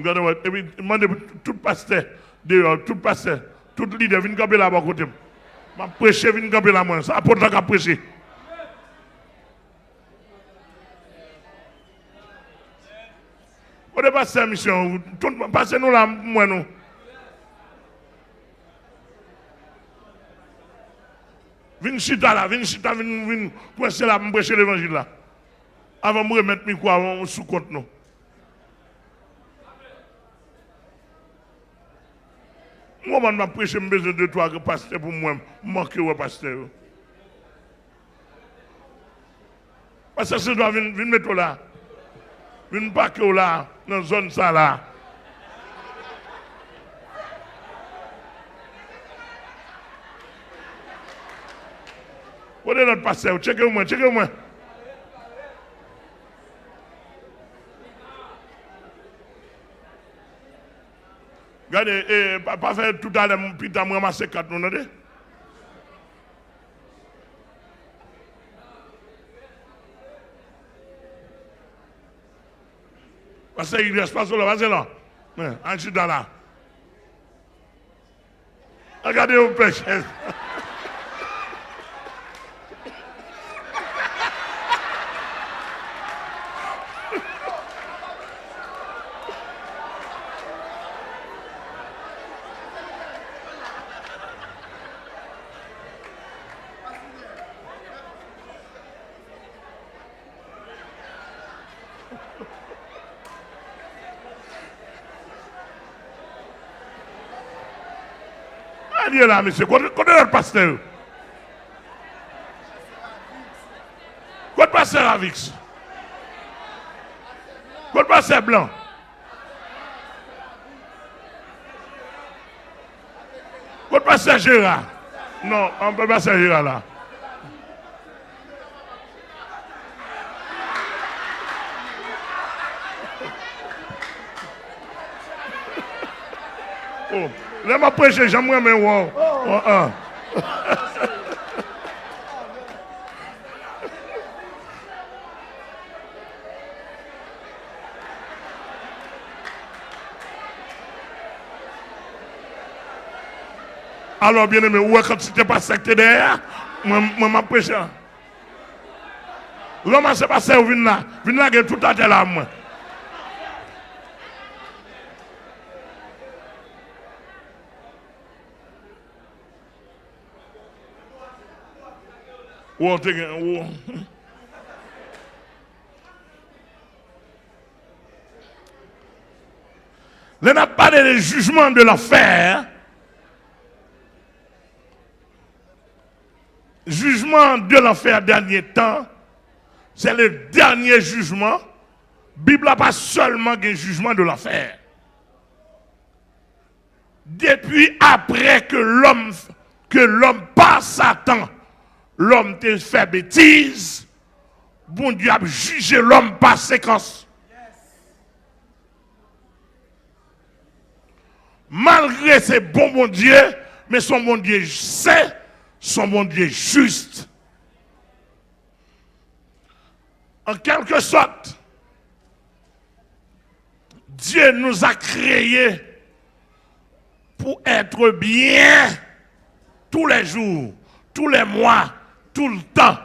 Et puis, demandez tout pasteur, dehors, tout pasteur, tout leader, viens camper là-bas côté. Je prêcher, viens camper là-bas. Ça apporte la prêcher. On est passé à mission. Passez-nous là, moi, nous. Viens chita là, viens prêcher là, prêcher l'évangile là. Avant de me remettre mes quoi sous compte nous. Moi, je vais prêcher, je besoin de toi, que pasteur pour moi, manquer au pasteur. Parce que je dois venir mettre là. Venir parquer là, dans la zone ça là. Où est notre pasteur? Checkez-moi, checkez-moi. Regardez, pas faire tout à l'heure, puis t'as ramassé 4 non, parce qu'il reste pas sur là, vas-y là. En dessous dans là. Regardez au pêche. Allez là, monsieur, côté notre pasteur. Côté pasteur Avix. Côté pasteur Blanc. Côté pasteur Gérard. Non, on ne peut pas passer Gérard là. Oh. Là, je prêche, j'aimerais me voir. Alors, bien aimé, ouais, quand tu n'es pas secté derrière, moi, je prêche. L'homme, c'est pas ça, vient là, il y a tout à terre là, moi. On a parlé des jugements de l'enfer. Jugement de l'enfer dernier temps, c'est le dernier jugement. La Bible n'a pas seulement un jugement de l'enfer. Depuis après que l'homme par Satan, l'homme te fait bêtise, bon Dieu a jugé l'homme par séquence. Malgré ses bon Dieu, mais son bon Dieu sait, son bon Dieu juste. En quelque sorte, Dieu nous a créés pour être bien tous les jours, tous les mois, tout le temps.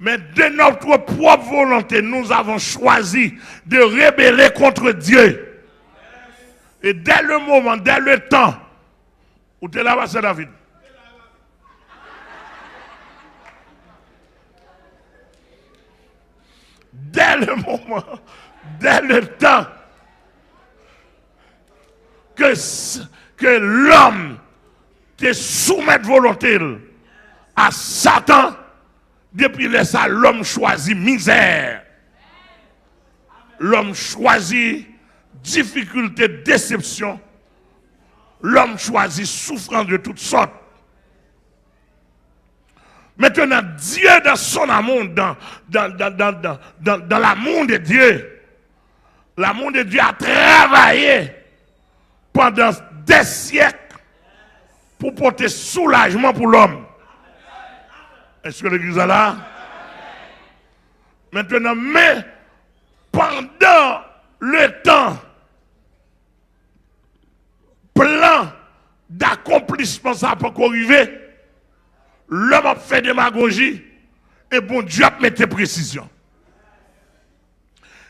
Mais de notre propre volonté, nous avons choisi de rébeller contre Dieu. Et dès le moment, dès le temps, où tu es là-bas, c'est David. Dès le moment, dès le temps que l'homme te soumet volonté à Satan, depuis là, l'homme choisit misère. L'homme choisit difficulté, déception. L'homme choisit souffrance de toutes sortes. Maintenant, Dieu, dans son amour, dans l'amour de Dieu, l'amour de Dieu a travaillé pendant des siècles pour porter soulagement pour l'homme. Est-ce que l'église est là? Maintenant, mais pendant le temps accomplissement ça peut arriver. L'homme a fait démagogie et bon Dieu a mis précision.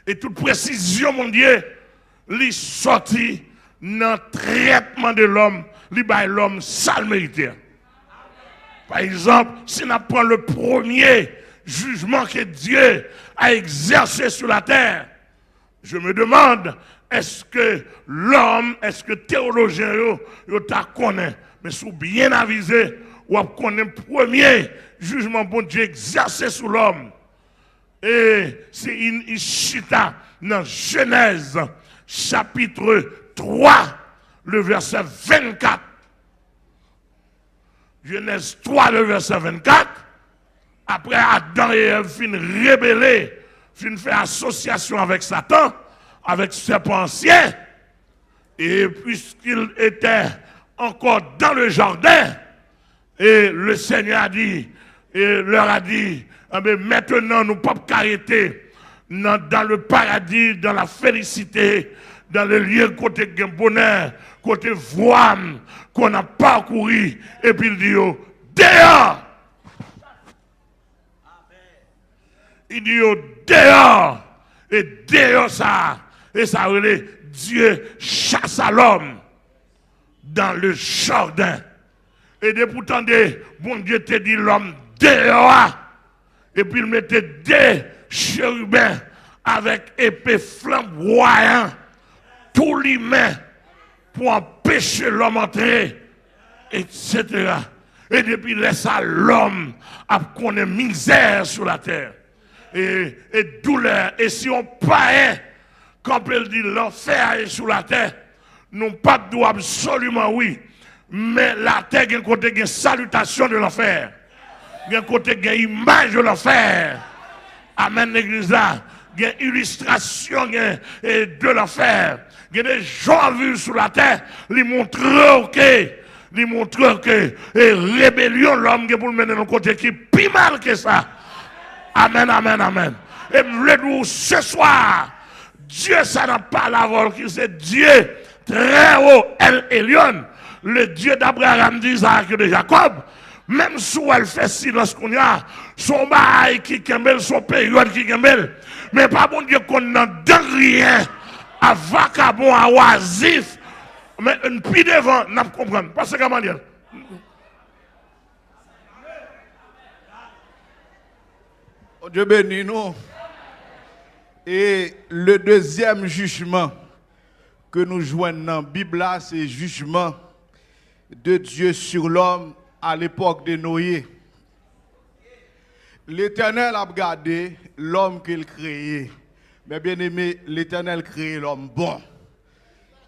Et toute précision, mon Dieu, lui sorti dans le traitement de l'homme, lui baille l'homme sale mérité. Par exemple, si on prend le premier jugement que Dieu a exercé sur la terre, je me demande, est-ce que l'homme, est-ce que théologien, yo ta connaît, mais sous bien avisé, ou connaît le premier jugement bon Dieu exercé sur l'homme. Et c'est une chita dans Genèse, chapitre 3, le verset 24. Genèse 3, le verset 24. Après Adam et Ève fin rébellé, fin fait association avec Satan, avec serpent ancien. Et puisqu'il était encore dans le jardin, et le Seigneur a dit, et leur a dit, mais maintenant nous ne pouvons pas arrêter dans le paradis, dans la félicité, dans le lieu côté bonheur, côté voie qu'on a parcouru, et puis il dit, dehors! Il dit, dehors! Et dehors ça, et ça relève, Dieu chasse à l'homme dans le jardin. Et de pourtant, bon Dieu te dit l'homme dehors. Et puis il mettait des chérubins avec épée flamboyant, tous les mains pour empêcher l'homme d'entrer, etc. Et depuis là, l'homme a connu misère sur la terre. Et douleur. Et si on paraît, quand il dit l'enfer est sur la terre, nous pas de absolument oui. Mais la terre a un côté de salutation de l'enfer. Il y a un côté de image de l'enfer. Amen, l'église là. Il y a une illustration de l'enfer. Il y a des gens vus sur la terre, ils montrent que rébellion, l'homme qui pour le mener dans le côté qui est plus mal que ça. Amen, amen, amen. Et nous, ce soir, Dieu, ça n'a pas la vol, qui c'est Dieu très haut, El Elyon, le Dieu d'Abraham, d'Isaac et de Jacob. Même si elle fait silence qu'on y a, son bail qui kembel, son période qui kembel, mais pas bon Dieu qu'on n'a dans rien, à vacabon, à oisif, mais un pied devant, n'a pas compris. Parce que comment dire? Dieu bénit nous. Et le deuxième jugement que nous joignons dans la Bible, c'est le jugement de Dieu sur l'homme à l'époque de Noé. L'Éternel a regardé l'homme qu'il créait. Mais bien aimé, l'Éternel créé l'homme bon.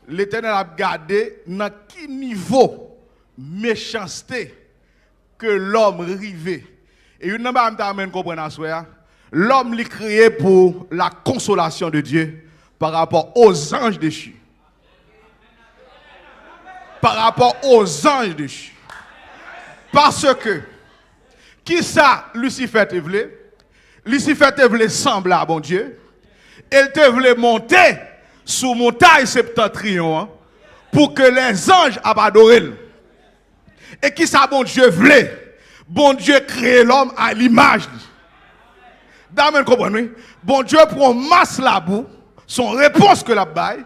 L'Éternel a regardé dans quel niveau méchanceté que l'homme rivait. Et une chose comprendre, l'homme l'a créé pour la consolation de Dieu par rapport aux anges déchus. Par rapport aux anges déchus. Parce que, qui ça Lucifer te voulait? Lucifer te voulait sembler à bon Dieu. Elle te voulait monter sous montagne septentrion pour que les anges adorent. Et qui ça bon Dieu voulait? Bon Dieu crée l'homme à l'image. D'amen, comprenez? Bon Dieu prend masse la boue, son réponse que la baille,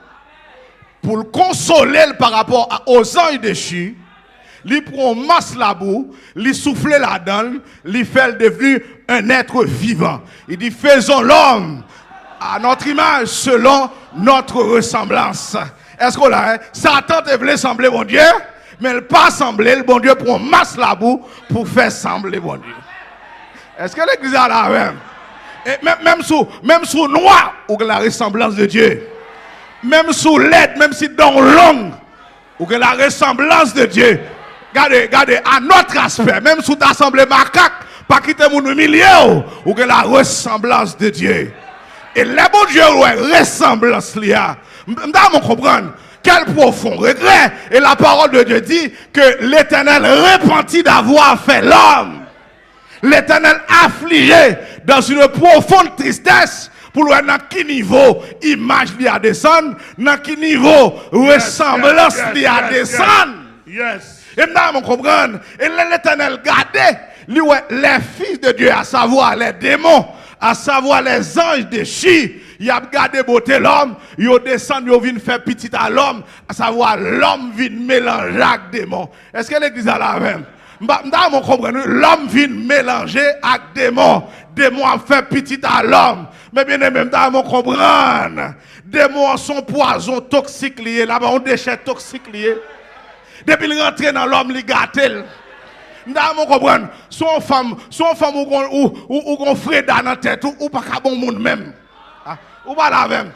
pour le consoler par rapport aux anges déchus. Il prend masse la boue, il souffle là-dedans, il fait devenir un être vivant. Il dit, faisons l'homme à notre image, selon notre ressemblance. Est-ce qu'on l'a? Hein? Satan te voulait sembler bon Dieu, mais il pas sembler, le bon Dieu prend masse la boue pour faire sembler bon Dieu. Est-ce que l'église a la même? Et même sous noir, ou la ressemblance de Dieu. Même sous l'aide, même si dans l'ongle, ou la ressemblance de Dieu. Regardez, à notre aspect, même sous t'assemblée macaque, pas quitter mon milieu, ou que la ressemblance de Dieu. Et le bon Dieu, ressemblance, m'dame comprendre. Quel profond regret. Et la parole de Dieu dit que l'Éternel repentit d'avoir fait l'homme. L'Éternel affligé dans une profonde tristesse pour voir dans quel niveau image lui a descendu, dans quel niveau ressemblance lui a descendu. Yes. Et maintenant, on comprend. Et l'Éternel gardait les fils de Dieu, à savoir les démons, à savoir les anges déchus. Il a gardé beauté l'homme, il descend, il vient faire petit à l'homme, à savoir l'homme vient mélanger avec démons. Est-ce que l'église a la même? On comprend, l'homme vient mélanger avec démons. Démons a fait petit à l'homme. Mais bien aimé, on comprend. Démons sont poison toxique lié, là-bas on déchet toxique lié. Depuis qu'il rentre dans l'homme, il gâte. On comprend. Son femme ou qu'on frère dans la tête, ou pas qu'à bon monde même. Ou pas la même.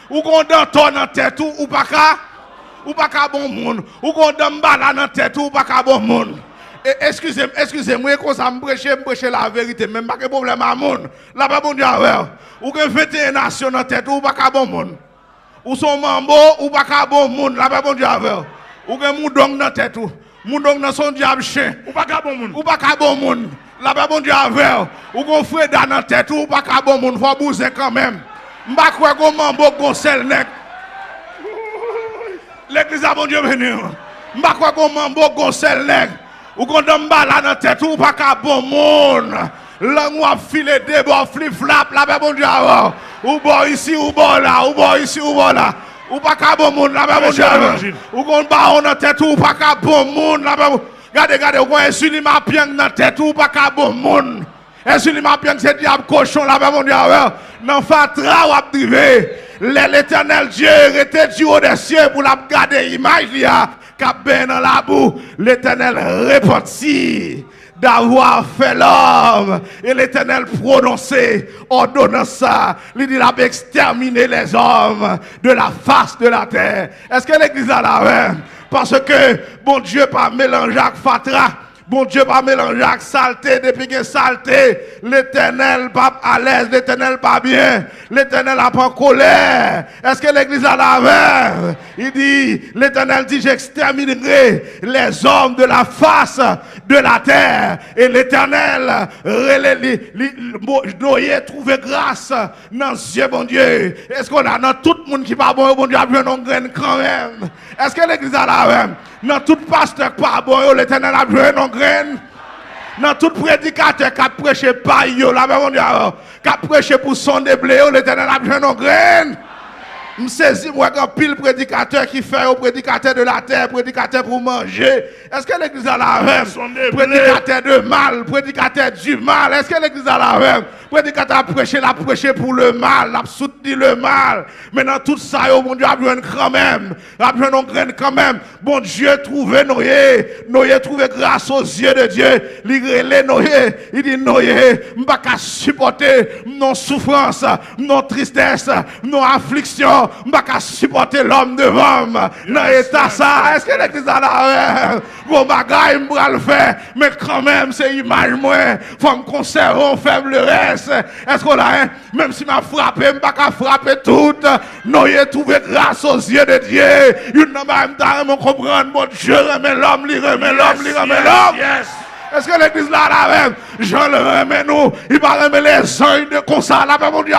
Ou qu'on donne dans la tête, ou pas qu'à bon monde. Ou qu'on donne dans la tête, ou pas qu'à bon monde. Excusez-moi, quand ça me prêche la vérité, même pas de problème à monde. Là-bas, bon Dieu, ou que 21 nations dans la tête, ou pas qu'à bon monde. Ou son mambo, ou pas qu'à bon monde. Là-bas, bon Dieu, ou que moudong dans la tête, moudong dans son diable chien, ou pas qu'à bon monde. Ou pas qu'à bon monde. Là-bas, bon Dieu, ou qu'on frère dans la tête, ou pas qu'à bon monde. Faut bouger quand même. M'ba quoi qu'on mambo qu'on sel nek. L'église a bon Dieu venu. M'ba quoi qu'on mambo qu'on sel nek. Ou qu'on donne balle dans tête ou pas qu'à bon monde. Là nous a filé des bords flip flap là bon Dieu. Ou bon ici ou bon là, ou bon ici ou bon là. Ou pas qu'à bon monde là bon Dieu. Ou qu'on balle dans tête ou pas qu'à bon monde là. Regardez, ou qu'on insulte ma pienne dans tête ou pas qu'à bon monde. Insulte ma pienne c'est diable cochon là bon Dieu. Nan fatra ou ap drivé. L'Éternel Dieu était du haut des cieux pour la garder image là, cap ben dans la boue. L'Éternel repentit d'avoir fait l'homme et l'Éternel prononçait ordonnant ça. Il dit il a exterminé les hommes de la face de la terre. Est-ce que l'église a la même? Parce que bon Dieu pas mélangé avec fatra. Bon Dieu pas mélanger avec saleté, depuis que saleté, l'Éternel pas à l'aise, l'Éternel pas bien, l'Éternel a pas en colère. Est-ce que l'église a la même? Il dit, l'Éternel dit, j'exterminerai les hommes de la face de la terre. Et l'Éternel, Noé trouvé grâce dans ce bon Dieu. Est-ce qu'on a dans tout le monde qui pas bon Dieu a besoin d'une graine quand même? Est-ce que l'église a la même? Dans tout pasteur qui pas bon, l'Éternel a besoin d'une graine. Dans tout prédicateur qui a prêché par yo, là, qui a prêché pour son déblé, l'Éternel a besoin d'une graine. Je saisis moi quand pile prédicateur qui fait au prédicateur de la terre, prédicateur pour manger. Est-ce que l'église a la même? Prédicateur de mal, prédicateur du mal. Est-ce que l'église a la même? Prédicateur a prêché pour le mal, a soutenu le mal. Mais dans tout ça, mon Dieu a besoin quand même. A besoin de graine quand même. Bon Dieu trouvé Noé. Noé trouvé grâce aux yeux de Dieu. Il Noé. Il dit Noé, je ne peux pas supporter nos souffrances, nos tristesses, nos afflictions. Je ne peux pas supporter l'homme devant moi. Dans l'état ça, est-ce que l'église a la même? Bon bagaille, je vais le faire. Mais quand même, c'est image moi. Il faut me conserver en faiblesse. Est-ce qu'on a un? Même si m'a frappé, je ne peux pas frapper tout. Noé trouvé grâce aux yeux de Dieu. Il n'a même pas comprendre. Mon Dieu remet l'homme, il remet l'homme, il remet l'homme. Est-ce que l'église là la même? Jean le remet nous. Il va remettre les anges de comme ça. Là, mon Dieu,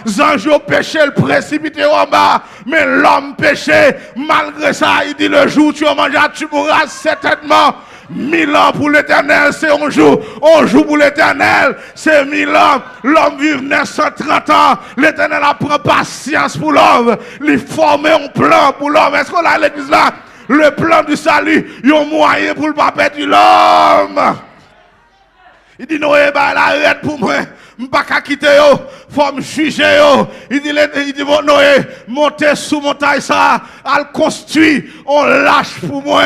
les anges ont péché, le précipité en bas. Mais l'homme péché. Malgré ça, il dit le jour où tu mangeras, tu mourras certainement. 1000 ans pour l'éternel, c'est un jour. Un jour pour l'éternel, c'est 1000 ans. L'homme vit 930 ans. L'éternel apprend patience pour l'homme. Il forme un plan pour l'homme. Est-ce qu'on a l'église là? Le plan du salut, il y a un moyen pour le pas perdre l'homme. Il dit, Noé, bah, arrête pour moi. Je ne peux pas quitter, faut me juger. Il dit, bon, Noé, montez sous montagne ça, al construit, on lâche pour moi.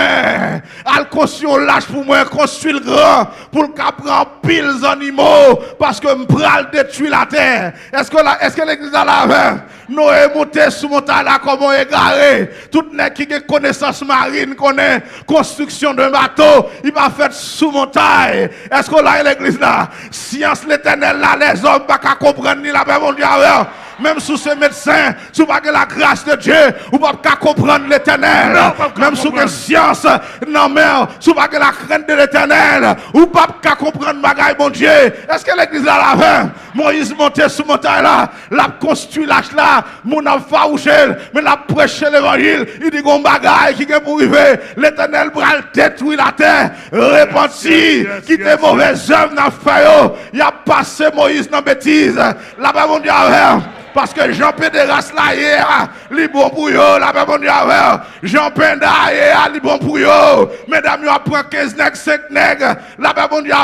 Al construit, on lâche pour moi, construit le grand, pour le cap prendre pile animaux, parce que je pral détruire la terre. Est-ce que l'église a la main? Noé monté sous montagne là, comment égaré. Tout le monde qui a connaissance marine, connaît construction de bateau, il va faire sous montagne. Est-ce qu'on a l'église là? Science l'éternel là, les hommes pas qu'à comprendre ni la paix mon Dieu. Même sous ces médecins, sous pas la grâce de Dieu, ou pas comprendre l'éternel. Même sous que science, non mais, sous pas la crainte de l'éternel, ou pas comprendre bagaille bon Dieu. Est-ce que l'église là la fin? Moïse montait sous montagne là, l'a construit l'âge là, mon a farouché, mais l'a prêché l'évangile. Il dit qu'on bagaille qui est pour arriver. L'éternel va détruire la terre, repentir, qui des mauvaises œuvres n'a fait. Il a passé Moïse dans bêtise. Là-bas, mon Dieu, parce que Jean Pédéras là hier, il bon pour yo, là-bas, mon Dieu, Jean Penda hier, il bon pour yo. Mesdames, il apprend 15 nègres, 5 nègres. Là-bas, mon Dieu,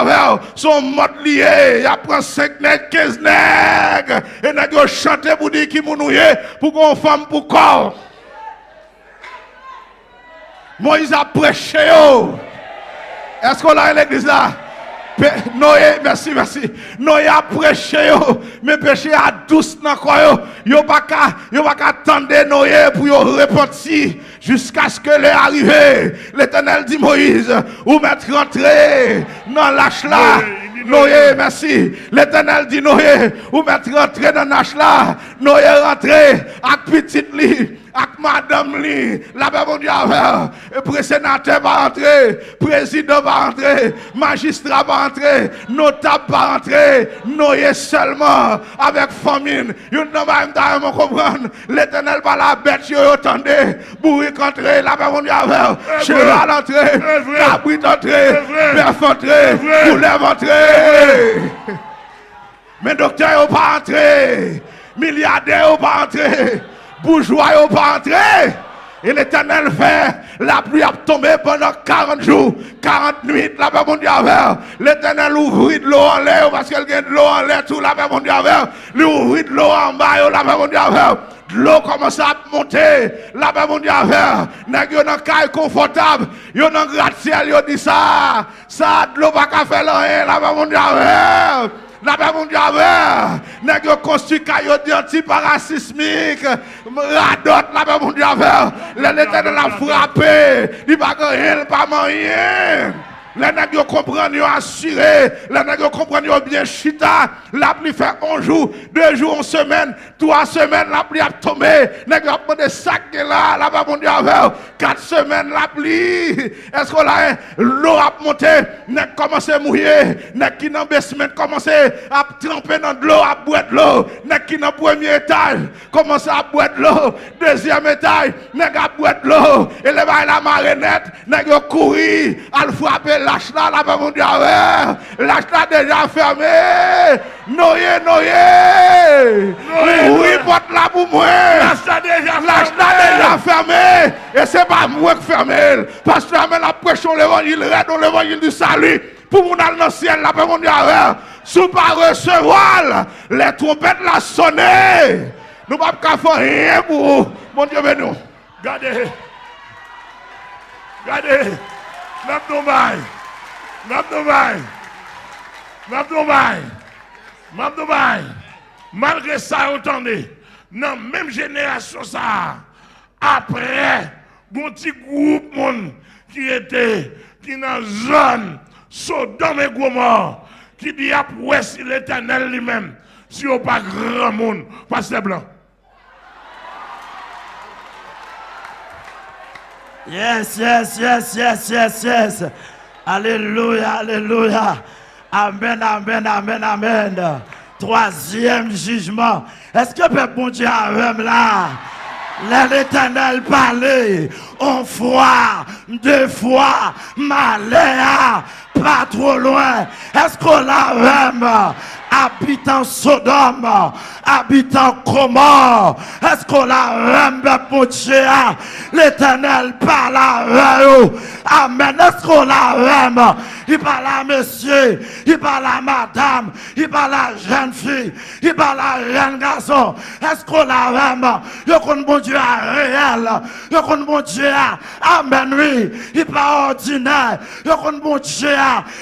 son mode lié. Il apprend 5 nègres, 15 nègres. Et nègres chanter pour dire qui mounouye, pour qu'on femme pour corps. Moïse a prêché. Est-ce qu'on a l'église là? Noé, merci. Noé a prêché, mais péché a douce dans quoi yo pas attendre Noé pour yo repentir jusqu'à ce que l'est arrivé. L'Éternel dit Moïse, ou mettre rentrer dans l'âge là. Noé, merci. L'Éternel dit Noé, ou mettre rentrer dans l'âge là. Noé rentré avec petite lit. Avec madame li, là-bas mon Dieu avec, sénateur va entrer, président va entrer, magistrat va entrer, notable va entrer, Noé seulement avec famine. Yon nan va m'ta comprendre, l'Éternel va la bête yo attendez, bourrique entrer, là-bas mon Dieu avec, cheval entrer, cabrit entrer, bœuf entrer, poulet entrer. Mais docteur yo pas entrer, milliardaire yo pas entrer. Bourgeois n'ont pas entré. Et l'Éternel fait, la pluie a tombé pendant 40 jours, 40 nuits, là-bas mon Dieu avec. L'Éternel ouvrit de l'eau en l'air, parce qu'il y a de l'eau en l'air, tout là-bas mon Dieu avec. Il ouvrit de l'eau en bas, là-bas mon Dieu avec. L'eau commence à monter, là-bas mon Dieu avec. N'a yon un caille confortable, yon un gratte-ciel, yon dit ça, de l'eau pas qu'à faire rien, là-bas mon Dieu avec. Là-bas, mon Dieu, n'est-ce que construit caillot anti-parasismique, radote, là-bas, mon Dieu, l'Éternel a frappé, il va rien, pas moyen. Les nègres comprennent, ils ont assuré. Les nègres comprennent, ils ont bien chita. La pluie fait 11 jours, 2 jours, 1 semaine, 3 semaines, la pluie a tombé. Les nègres ont des sacs là-bas, mon Dieu, 4 semaines, la pluie. Est-ce qu'on a l'eau a monté? Les commencé à mouiller. Les qui dans le basement commencé à tremper dans de l'eau, à boire de l'eau. Les qui dans le premier étage commencé à boire de l'eau. Deuxième étage, les gars à boire de l'eau. Et les la marionnette, les gars courir, à le frapper. L'âge là-bas, mon Dieu, l'âge là déjà fermé. Noé. Oui, porte là pour moi. L'âge là déjà fermé. Et c'est pas moi qui ferme. Parce que la pression l'évangile, l'évangile du salut. Pour mon aller dans le ciel, là-bas, mon Dieu, sous pas recevoir, les trompettes la sonner. Nous ne pouvons pas faire rien pour vous. Mon Dieu, bénis-nous. Regardez. M'abdoubaï. Malgré ça, entendez, dans la même génération, ça, après, un petit groupe monde qui était dans la zone Sodome et Gomorrhe, qui dit après si l'Éternel lui-même, si on pas grand monde, pasteur blanc. Yes. Alléluia. Amen. Troisième jugement. Est-ce que peuple bon Dieu avec là? L'Éternel parlait, une fois, 2 fois, Maléa, pas trop loin. Est-ce qu'on l'a même? Habitant Sodome, habitant Gomorrhe, est-ce qu'on l'a même pour Dieu? L'Éternel parle à eux. Amen. Est-ce qu'on l'a même? Il parle à monsieur, il parle à madame, il parle à jeune fille, il parle à jeune garçon. Est-ce qu'on l'a même? Il connaît mon Dieu réel. Il connaît mon Dieu. Amen, oui. Il n'est pas ordinaire. Il connaît mon Dieu.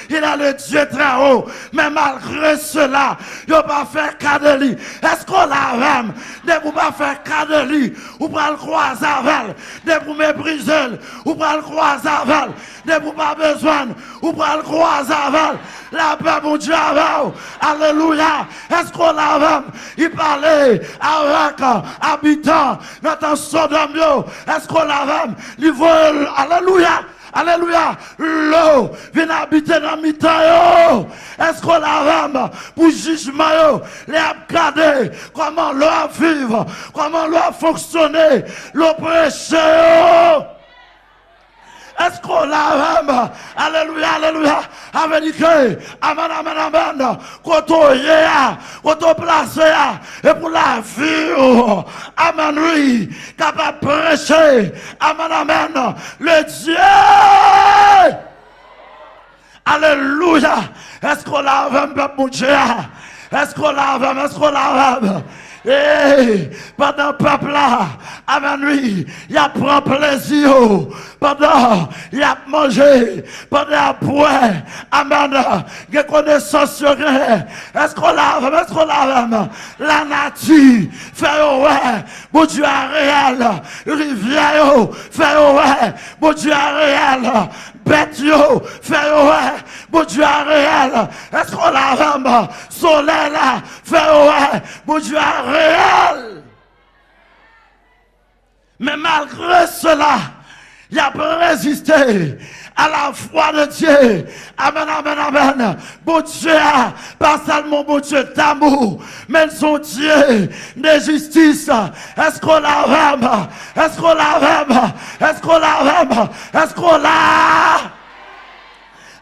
Il a le Dieu très haut. Mais malgré cela, là, yo pas faire cas de lui. Est-ce qu'on l'a même? De vous pas faire cas de lui, ou pas le croiser avec, de vous mépriser, ou pas le croiser avec, de vous pas besoin, ou pas le croiser avec, la paix mon Dieu avec. Alléluia. Est-ce qu'on l'a même? Il parlait avec habitants dans Sodome. Est-ce qu'on l'a même? Il vole. Alléluia. Alléluia. L'eau vient habiter dans le temps. Est-ce qu'on l'a même pour jugement? Les regarder comment l'eau vivre, comment l'eau fonctionner, l'eau prêcher. Est-ce qu'on l'a même? Alléluia, alléluia. Avec que, amen, amen, amen. Quand on y est, quand on place, et pour la vie, amen, oui, capable de prêcher, amen, amen, le Dieu. Alléluia. Est-ce qu'on l'a même, peuple mon Dieu? Est-ce qu'on l'a même? Est-ce qu'on l'a même? Et pendant le peuple là, amen, oui, il a pris plaisir, pendant il a mangé, pendant il a boire, amen, il a connaissance sur rien. Est-ce qu'on l'a même? Est-ce qu'on l'a même? La nature fait ouais, bon Dieu est réel, rivière fait ouais, bon Dieu est réel, bête yo fait ouais, bon Dieu est réel. Est-ce qu'on l'a même? Soleil là fait ouais, bon Dieu est réel. Mais malgré cela, il a résisté à la foi de Dieu. Amen, amen, amen. Bon Dieu, pas seulement bon Dieu d'amour, mais son Dieu de justice. Est-ce qu'on l'a vraiment? Est-ce qu'on l'a vraiment? Est-ce qu'on l'a vraiment? Est-ce qu'on l'a?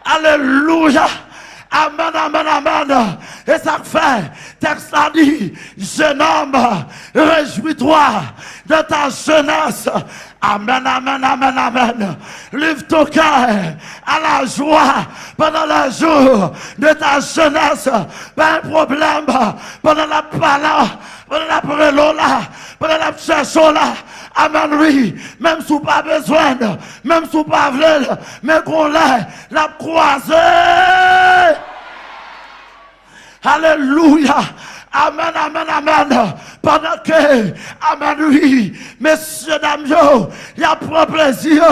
Alléluia. Amen, amen, amen. Et ça fait, texte a dit, jeune homme, réjouis-toi de ta jeunesse. Amen, amen, amen, amen. Livre ton cœur à la joie pendant le jour de ta jeunesse. Pas un problème pendant la pala, pendant la prélola, pendant la cherchola. Amen, oui. Même si pas besoin, même si pas voulu, mais qu'on l'a croisé. Alléluia. Amen, amen, amen. Pendant que, amen, oui, messieurs, dames, yo, il y a pris plaisir,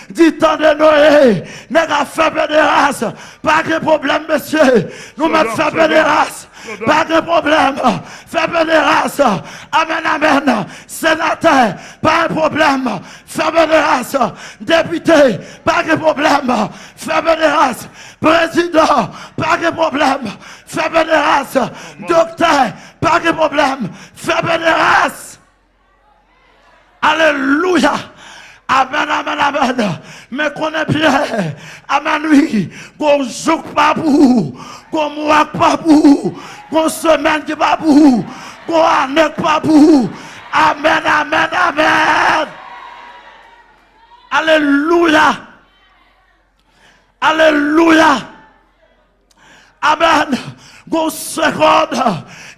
dit temps de Noé, n'est qu'à faire de race. Pas de problème, monsieur. Nous mettons faire de race. Pas de problème. Faire de race. Amen, amen. Sénateur, pas de problème. Faire de race. Député, pas de problème. Faire de race. Président, pas de problème. Faire de race. Docteur, pas de problème. Faire de race. Alléluia. Amen, amen, amen. Mais qu'on est bien. Amen, oui. Qu'on joue pas pour vous. Qu'on moque pas pour vous. Qu'on semaine qui pas pour vous. Qu'on année pas pour vous. Amen, amen, amen. Alléluia. Alléluia. Amen. Qu'on seconde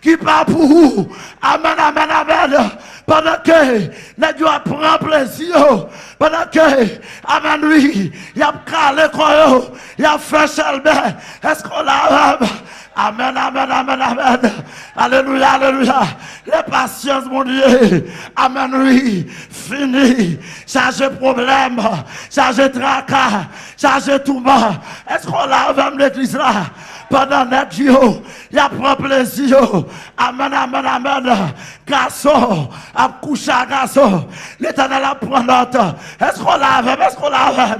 qui pas pour vous. Amen, amen, amen. Pendant que nous prend plaisir, pendant que, amen, oui, il a calé quoi, il a fait chalbert, est-ce qu'on l'a? Amen, amen, amen, amen. Alléluia, alléluia. Les patiences, mon Dieu. Amen, oui. Fini. Chargez problème. Chargez tracas. Chargez tout bas. Est-ce qu'on l'a avec l'église là? Pendant notre Dieu, il y a pris plaisir. Amen, amen, amen. Garçon, à coucher à garçon. L'Éternel a pris note. Est-ce qu'on l'a avec? Est-ce qu'on l'a avec?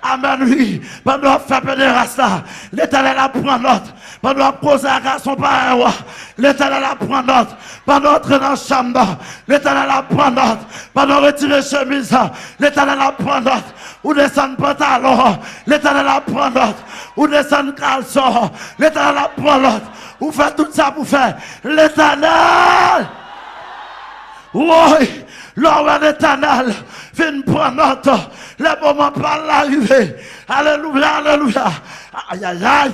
Amen, oui. Pendant qu'on fait péder ça, l'Éternel a pris note. Pendant qu'on pose à garçon par un roi, l'Éternel a pris note. Pendant qu'on entre dans la chambre, l'Éternel a pris note. Pendant qu'on retire chemise, l'Éternel a pris note. Ou descend pantalon, l'Éternel a pris note. Ou descend caleçon, l'Éternel a pris note. Ou fait tout ça pour faire l'Éternel. Oui, l'homme l'Éternel vient prendre note. Le moment pas l'arrivée. Alléluia, alléluia. Aïe, aïe, aïe.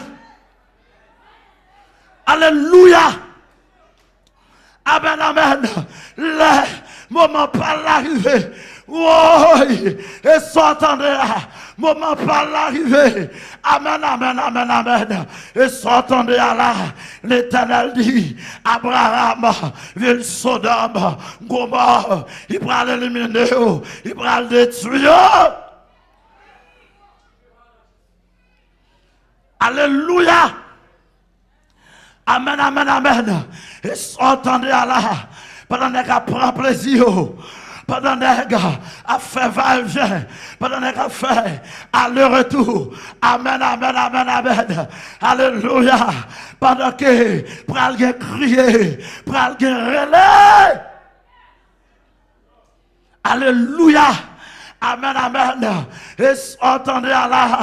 Alléluia. Amen, amen. Le moment pas l'arrivée. Oui, et s'entendez là. moment pas l'arrivée. Amen, amen, amen, amen. Et sortant de là, l'Éternel dit, Abraham, ville Sodome, Gomorrhe, il va l'éliminer, il va le détruire. Alléluia. Amen, amen, amen. Et sortant de là, pendant que prend plaisir, pendant que a fait va-et-vient, pendant que fait aller-retour. Amen, amen, amen, amen. Alléluia. Pendant que pral gen crier, pral gen relais. Alléluia. Amen, amen. Et entendez là.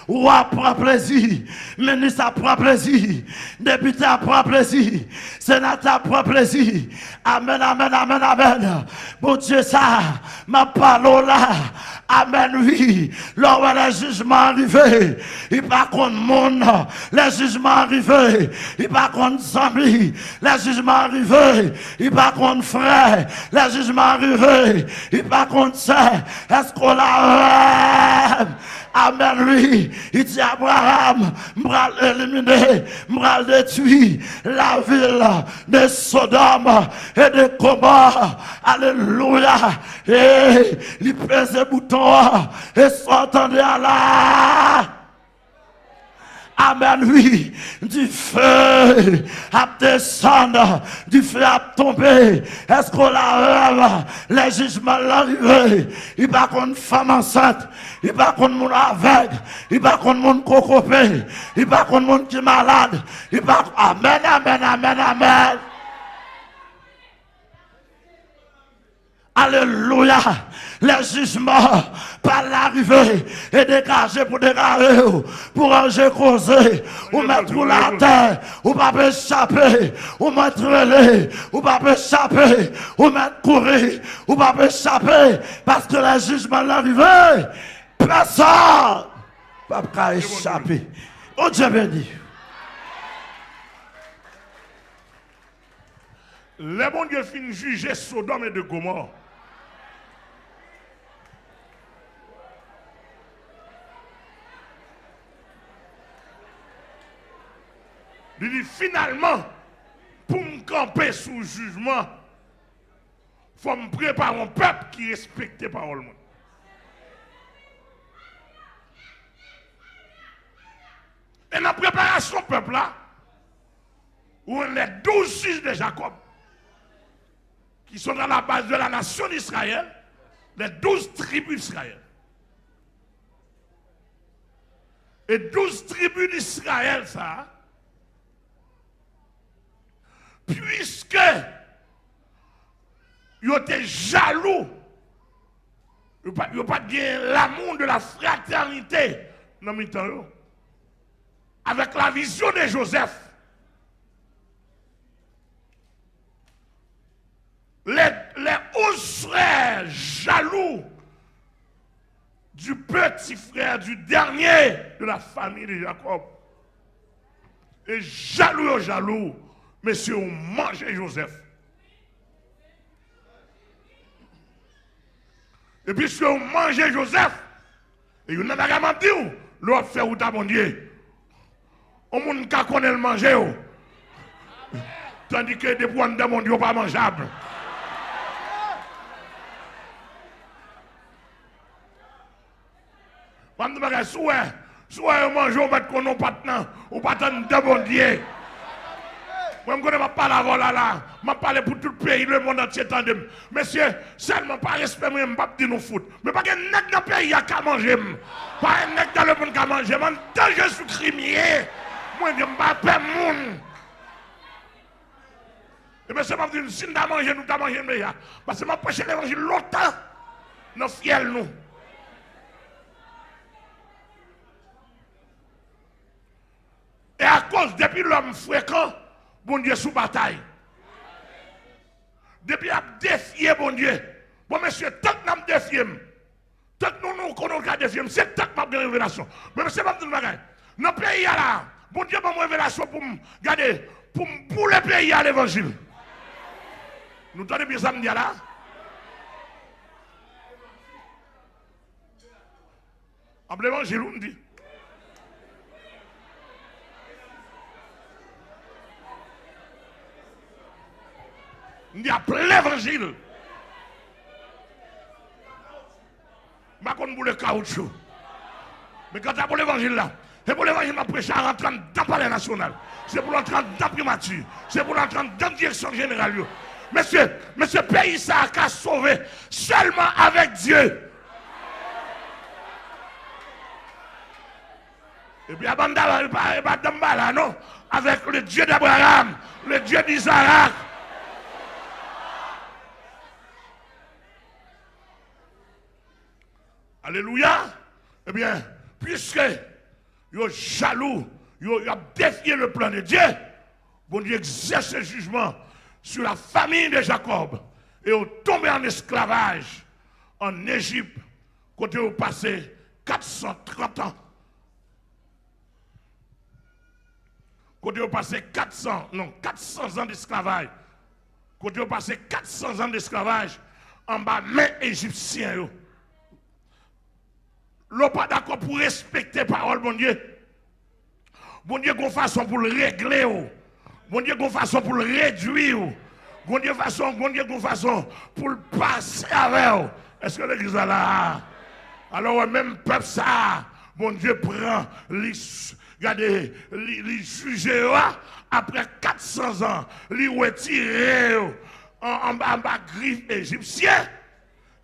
Roi prend plaisir, ministre prend plaisir, député prend plaisir, sénateur prend plaisir. Amen, amen, amen, amen. Bon Dieu, ça, ma parole là. Amen, oui. Lors où les jugements arrivés, il pas contre monde. Les jugements arrivés, il pas contre amis. Les jugements arrivés, il pas contre frère. Les jugements arrivés, il pas contre sœur. Est-ce qu'on l'a? Amen, lui. Il dit Abraham, m'bral éliminer, m'bral détruire la ville de Sodome et de Gomorrhe. Alléluia. Et il pèse le bouton et s'entendait là. Amen, oui, du feu à descendre, du feu à tomber. Est-ce qu'on la les jugements l'arrivée? Il va contre femme enceinte, il va contre mon aveugle, il va contre mon cocopé, il va contre mon qui est malade, il va. Amen, amen, amen, amen. Alléluia. Les jugements par l'arrivée et dégager pour dégager, pour ranger causer, ou mettre la terre, ou pas échapper, ou mettre relais, ou pas échapper, ou mettre courir, ou pas échapper, parce que les jugements l'arrivée, personne ne peut échapper. Oh Dieu béni. Les bons dieux finissent juger Sodome et de Gomorrhe. Il dit finalement, pour me camper sous jugement, il faut me préparer un peuple qui respecte les paroles. Et dans la préparation peuple là, où on est 12 fils de Jacob, qui sont dans la base de la nation d'Israël, les 12 tribus d'Israël. Et 12 tribus d'Israël, ça, puisque ils étaient jaloux, ils n'ont pas bien l'amour de la fraternité dans le temps, avec la vision de Joseph. Les 11 frères jaloux du petit frère, du dernier de la famille de Jacob. Et jaloux, messieurs, ont mangé Joseph. Et puisque ont mangé Joseph, et ils n'ont pas dit, l'autre fait ou ta bon Dieu. On ne peut pas connaître le manger. Tandis que des points de mon Dieu pas mangeable. Quand vous avez soit manger ou mettre qu'on n'a pas de ou pas de bon Dieu. Moi, je ne connais pas la voix là. Je parle pour tout le pays, le monde entier. Monsieur, seulement par respect, je ne peux pas dire nous foot. Mais pas que nègre dans le pays qui a mangé. Pas un nègre dans le monde qui a mangé. En tant que je suis crimier, moi, je ne peux pas faire monde. Et bien, c'est pas dire si nous avons mangé, nous avons mangé. Parce que je prêche l'évangile longtemps. Nous fiels, nous. Et à cause, depuis l'homme fréquent, bon Dieu sous bataille. Depuis a défié bon Dieu. Bon monsieur, tant que nous défions, tant que nous connaissons qu'à défier, c'est tant que nous avons révélation. Mais monsieur, pas de bagaille. Dans le pays là, bon Dieu m'a révélation pour me garder, pour le pays à l'évangile. Nous tenons bien ça me dire là. En l'évangile, on dit. Il y a plein l'évangile. Je ne sais pas pour le caoutchouc. Mais quand tu as pour l'évangile là, c'est pour l'évangile qui prêché à rentrer dans le palais national. C'est pour rentrer dans la primature. C'est pour rentrer dans la direction générale. Monsieur, pays ça a sauvé seulement avec Dieu. Et puis, non, avec le Dieu d'Abraham, le Dieu d'Isaac. Alléluia. Eh bien, puisque ils sont jaloux, ils ont défié le plan de Dieu, bon Dieu exerce ce jugement sur la famille de Jacob et ont tombé en esclavage en Égypte, côté où passé 430 ans. Côté où passé 400 ans d'esclavage. Côté où passé 400 ans d'esclavage en bas main égyptien. L'on pas d'accord pour respecter la parole, bon Dieu. Bon Dieu, qu'on façon pour le régler. Bon Dieu, qu'on façon pour le réduire. Bon Dieu, qu'on façon pour le passer avec. Est-ce que l'église est là? Alors, même peuple ça, bon Dieu prend regardez, les juger après 400 ans, les retirer en bas griffe égyptien.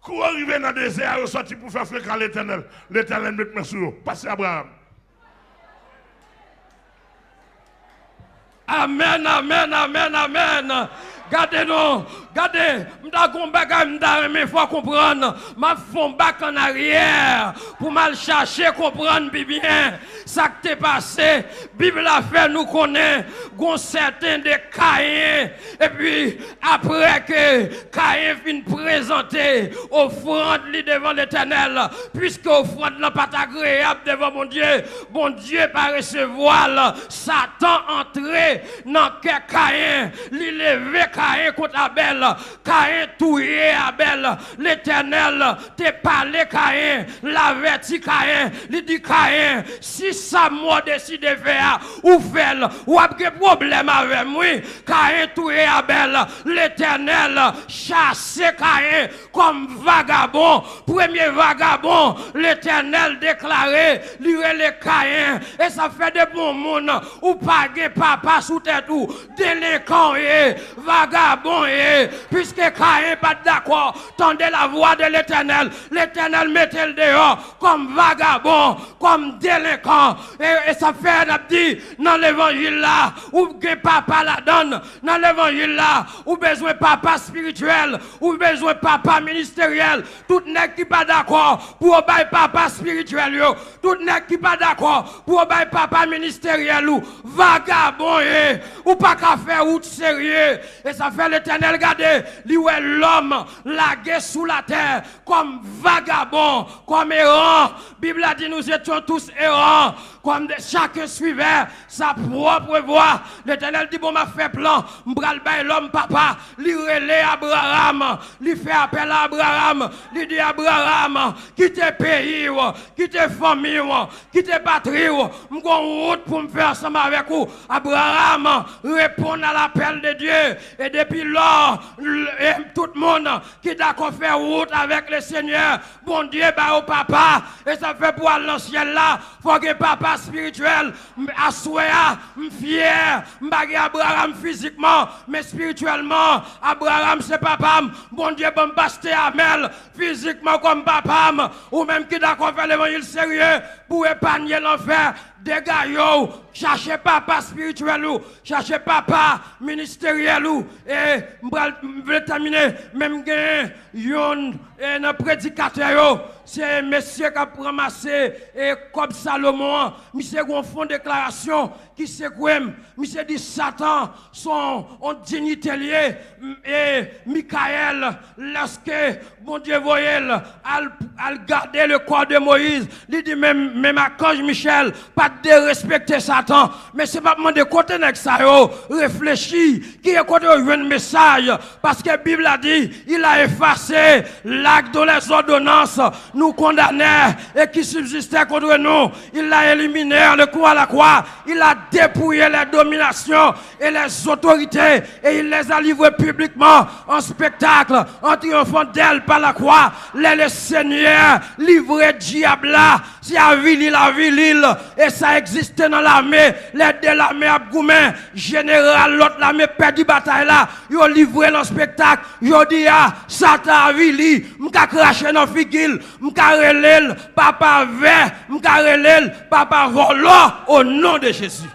Quand arriver dans le désert, ils sont sortis pour faire fréquent l'Éternel. L'Éternel met mes sur eux. Passez Abraham. Amen, amen, amen, amen. Gardez-nous, gardez, il faut comprendre, ma fond back en arrière pour mal chercher, comprendre bien ça qui t'est passé. Bible a fait nous connaître, gon certains de Caïn, et puis après que Caïn fin présenter offrande devant l'Éternel, puisque offrande n'a pas agréable devant bon Dieu par recevoir Satan entrer dans cœur Caïn, lui lever Caïn contre Abel, Caïn touillé Abel, l'Éternel te parlé Caïn, l'averti Caïn, lui dit Caïn, si ça m'a décidé de faire, ou fait, ou a des problèmes avec moi, Caïn touillé Abel, l'Éternel chassé Caïn comme vagabond, premier vagabond, l'Éternel déclaré, lui les Caïn, et ça fait de bons monde, ou pas papa sous tête ou délinquant et vagabond et puisque Caïn pas d'accord, tendez la voix de l'Éternel, l'Éternel mettez le dehors comme vagabond, comme délinquant et ça fait dit dans l'évangile là, ou que papa la donne, dans l'évangile là, ou besoin papa spirituel, ou besoin papa ministériel, tout n'est qui pas d'accord pour obéir papa spirituel yo, tout n'est qui pas d'accord pour obéir papa ministériel ou vagabond et ou pas qu'à faire route sérieux et ça fait l'Éternel garder lui est l'homme lagué sous la terre comme vagabond comme errant. Bible a dit nous étions tous errants comme chacun suivait sa propre voie. L'Éternel dit bon m'a fait plan m'bral bay l'homme papa lui relé Abraham lui fait appel à Abraham lui dit Abraham quitte pays quitte famille quitte patrie m'gon route pour me faire ensemble avec vous. Abraham répond à l'appel de Dieu et depuis lors tout le monde qui d'accord faire route avec le Seigneur bon Dieu bah au papa et ça fait pour aller dans le ciel là faut que papa spirituel assoya fier m'bagé Abraham physiquement mais spirituellement Abraham c'est papa bon Dieu bon baster Amel physiquement comme papa ou même qui d'accord faire l'évangile sérieux pour épargner l'enfer dégâts yo cherchez papa spirituel ou cherchez papa ministériel ou et m'veut terminer même un prédicateur c'est monsieur qui a ramassé et comme Salomon monsieur gon fond déclaration qui c'est quoi monsieur dit Satan son en dignité lié et Michael lorsque bon Dieu voyait al garder le corps de Moïse il dit même archange Michel pas de respecter Satan, mais c'est pas demander côté nèg ça yo, réfléchir, qui est côté un message, parce que la Bible a dit, il a effacé l'acte de les ordonnances, nous condamnait et qui subsistait contre nous, il l'a éliminé le coup à la croix, il a dépouillé les dominations et les autorités, et il les a livrées publiquement en spectacle, en triomphant d'elle par la croix, le Seigneur livré diable là, si la ville, et ça existait dans l'armée, les deux l'armée Abgoumen, général, l'autre l'armée perdu bataille là, ils ont livré le spectacle, ils ont dit, ah, Satan a vili, m'ka craché dans figil, m'ka relèl, papa vert, m'ka relèl, papa volant, au nom de Jésus.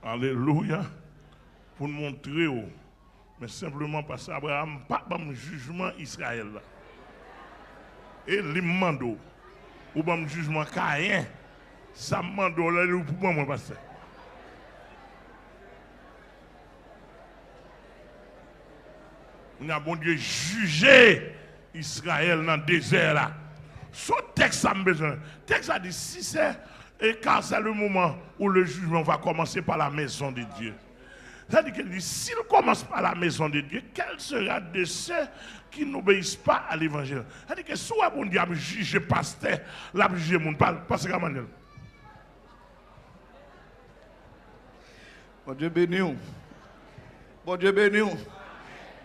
Alléluia. Pour nous montrer, mais simplement parce qu'Abraham n'a pas de jugement Israël. Et l'imando, ou pas de jugement Caïn, ça m'a demandé pour moi, pasteur. On a bon Dieu jugé Israël dans le désert là. Ce texte a besoin. Le texte a dit si c'est, car c'est le moment où le jugement va commencer par la maison de Dieu. C'est-à-dire qu'il dit, s'il commence par la maison de Dieu, quel sera de ceux qui n'obéissent pas à l'évangile? C'est-à-dire que soit bon Dieu a jugé pasteur, l'a jugé mon pasteur Manuel. Bon Dieu béni. Bon Dieu béni.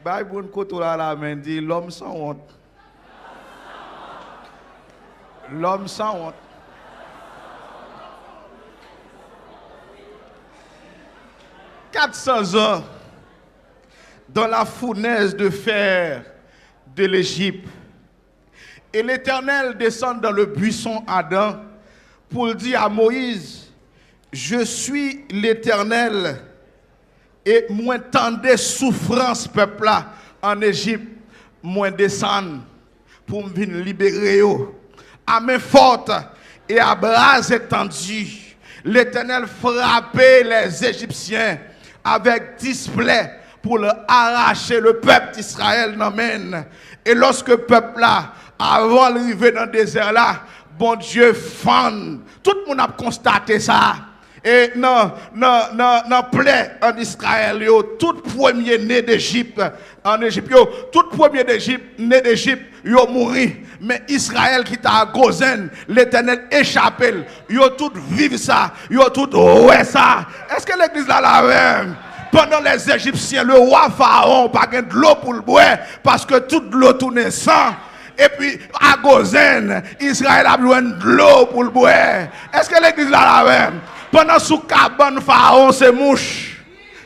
Bail bon côté là la main dit l'homme sans honte. L'homme sans honte. « 400 ans dans la fournaise de fer de l'Égypte. Et l'Éternel descend dans le buisson Adam pour dire à Moïse, je suis l'Éternel et moi tendez souffrance peuple là en Égypte, moi descendre pour me venir libérer eux. À main forte et à bras étendus, l'Éternel frappait les Égyptiens avec display pour arracher le peuple d'Israël. Et lorsque le peuple là, avant d'arriver dans le désert là, bon Dieu fend. Tout le monde a constaté ça. Et non, plaie en Israël, tout premier né d'Égypte, en Égypte, tout premier né d'Égypte, yo mouri. Mais Israël qui t'a à Gozen, l'Éternel échappé, yo tout vivre ça, yo tout ouais ça. Est-ce que l'église là la même? Pendant les Égyptiens, le roi Pharaon pas de l'eau pour le boire parce que toute l'eau tournait sang. Et puis à Gozen, Israël a besoin de l'eau pour le boire. Est-ce que l'église là la même? Pendant sous cabane Pharaon c'est mouche.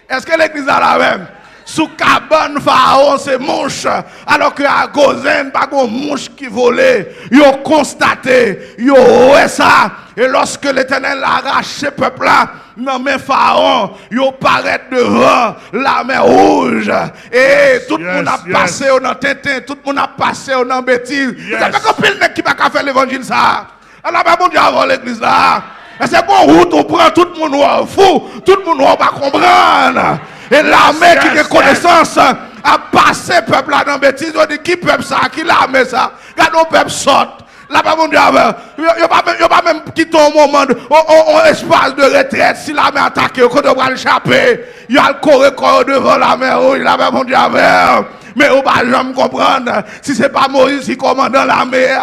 Est-ce que l'église là la même? Sous cabane Pharaon c'est mouche. Alors que à Gozen pas de mouche qui volait. Ils ont constaté, ils ont ouais ça. Et lorsque l'Éternel a arraché le peuple là, non mais Pharaon, ils paraît devant la mer rouge. Et tout le monde a passé dans Tintin, tout le monde a passé dans bêtise. C'est pas comme pile qui va faire l'évangile ça. Alors pas bon Dieu avant l'église là. C'est bon route on prend tout le monde fou, tout le monde va comprendre. Et l'armée qui a connaissance a passé peuple là dans bêtise, on dit qui peuple ça, qui l'armée ça. Regarde le peuple sort. Là, pas mon Dieu, il n'y a pas même quitté un moment, un espace de retraite. Si la mer attaque, quand on va l'échapper, il y a le corps devant la mer rouge. Là, pas mon Dieu, mais on ne va jamais comprendre. Si ce n'est pas Moïse qui commande la mer,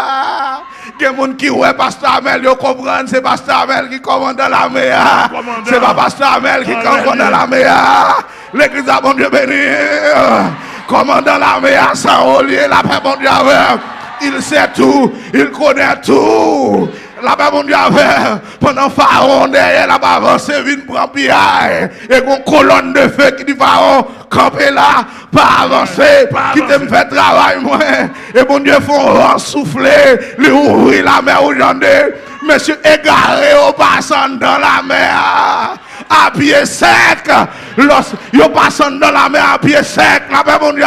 il y a des gens qui ouais Pasteur Amel, ils comprennent, c'est Pasteur Amel qui commande la mer. C'est pas Pasteur Amel qui commande la mer. L'église a mon Dieu béni. Commandant la mer sans olier, la paix mon Dieu. Il sait tout, il connaît tout. Là-bas, mon Dieu, pendant Pharaon, derrière, là-bas, avancé, vient prendre pied. Et une colonne de feu qui dit Pharaon, campez là, pas avancer, qui te me fait travail, moi. Et mon Dieu, font vent souffler, lui ouvrir la mer aujourd'hui. Monsieur égaré au passant dans la mer, à pied sec. Lorsqu'il passant dans la mer à pied sec, là-bas, mon Dieu,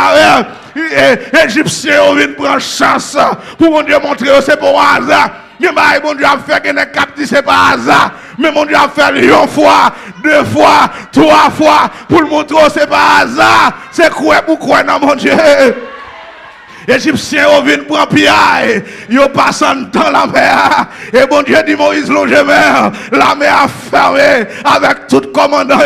Égyptiens ont une prendre chance pour mon Dieu montrer que c'est pour hasard. Mais mon Dieu a fait que les captifs c'est pas hasard. Mais mon Dieu a fait une fois, deux fois, trois fois pour le montrer que c'est pas hasard. C'est quoi pour quoi non mon Dieu? Égyptiens viennent prendre pied, ils passent dans la mer. Et bon Dieu dit Moïse, longe mer, la mer a fermé avec tout commandant,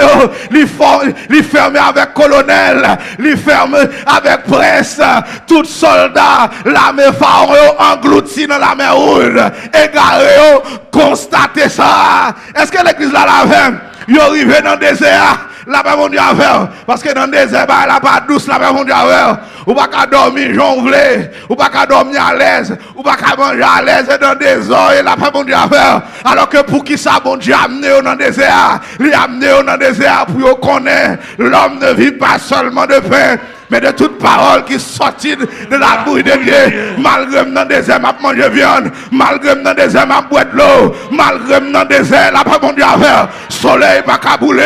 il fermé avec colonel, il fermé avec presse, tout soldat, la mer pharaon englouti dans la mer rouge, égaré, constatez ça. Est-ce que l'église là la même? Ils arrivent dans le désert. La paix mon Dieu à faire. Parce que dans le désert, la paix douce, la paix mon Dieu à faire. Ou pas qu'à dormir jonglé, ou pas qu'à dormir à l'aise, ou pas qu'à manger à l'aise dans le désert, et la paix mon Dieu à faire. Alors que pour qui ça, mon Dieu, amené dans le désert, il a amené dans le désert pour qu'on connaisse, l'homme ne vit pas seulement de pain, mais de toute parole qui sortit de la bouche de Dieu. Malgré dans le désert, m'a mangé viande, malgré dans le désert, m'a boire de l'eau, malgré dans le désert, la paix mon Dieu à faire. Soleil pas qu'à bouler.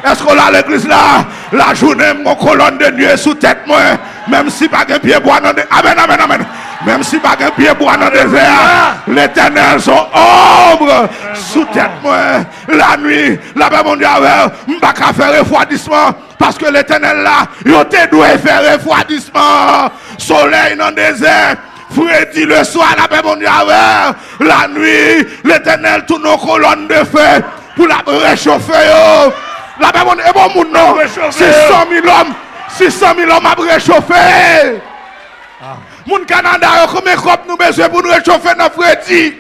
Est-ce qu'on a l'église là? La journée, mon colonne de Dieu sous tête moi. Même si pas de pied bois dans le désert. Amen, amen, amen. Même si pas de pied bois dans le désert. L'éternel son ombre sous tête moi. La nuit, la paix mon Dieu avec. M'pas qu'à faire refroidissement. Parce que l'éternel là, il te doit faire refroidissement. Soleil dans le désert. Freddy le soir, la paix mon Dieu avec. La nuit, l'éternel tourne nos colonnes de feu. Pour la réchauffer. La paix mon Dieu, et bon moun non. 600 000 hommes. 600 000 hommes à réchauffer. Moun Canada, combien de copes nous besoin pour nous réchauffer dans Freddy?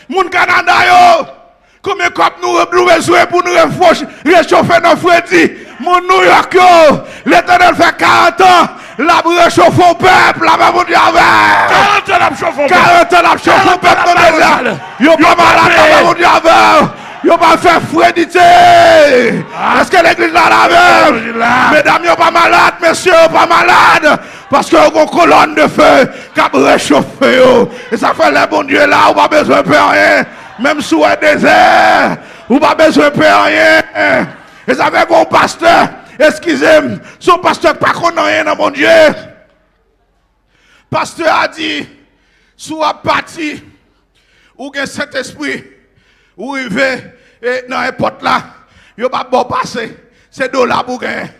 Moun Canada, combien de copes nous besoin pour nous réchauffer dans Freddy? Mon New York, l'éternel fait 40 ans, la réchauffe au peuple, la mon Dieu avec. 40 ans la chauffe au peuple. 40 ans la chauffe au peuple dans les airs. Yo pas malade, la mon Dieu avec. Yo pas fait frédité. Est-ce que l'église là la même? Mesdames, yo pas malade, messieurs, yo pas malade. Parce que vous avez une colonne de feu qui a réchauffé. Et ça fait le bon Dieu là, vous pas besoin de faire rien. Même sous un désert, vous pas besoin de faire rien. Et ça fait un pasteur, excusez-moi, son pasteur pas qu'on a rien dans mon Dieu. Pasteur a dit, sous la partie, ou bien cet esprit, ou il veut, et dans les portes là, il n'y a pas bon passer. C'est de là pour gagner.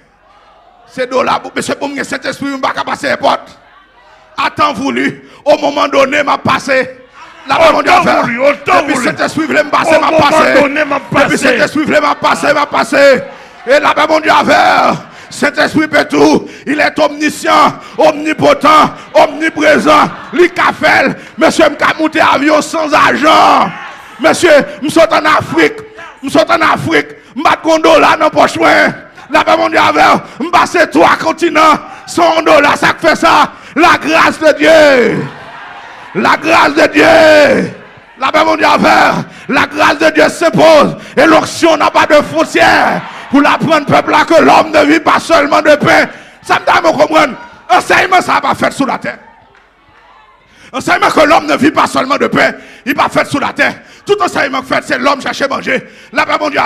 C'est de là pour, mais c'est pour moi, cet esprit, je ne vais pas passer les portes. À temps voulu, au moment donné, m'a passé. La mon Dieu depuis cet esprit voulait me passer, m'a passé. Depuis cet esprit voulait m'a passé. Et là, mon Dieu cet esprit peut tout. Il est omniscient, omnipotent, omniprésent. Il fait. Monsieur, je monter avion sans argent. Monsieur, je suis en Afrique. Je suis en Afrique. Je suis $1 dans poche. Là, mon Dieu je passe 3 continents. $100, ça fait ça. La grâce de Dieu. La grâce de Dieu. La paix mon Dieu la grâce de Dieu s'impose. Et l'onction n'a pas de frontières. Pour l'apprendre peuple là que l'homme ne vit pas seulement de pain. Ça me donne à comprendre. Enseignement ça n'a pas fait sous la terre. Enseignement que l'homme ne vit pas seulement de pain. Il va fait sous la terre. Tout enseignement fait, c'est l'homme chercher manger. La paix mon Dieu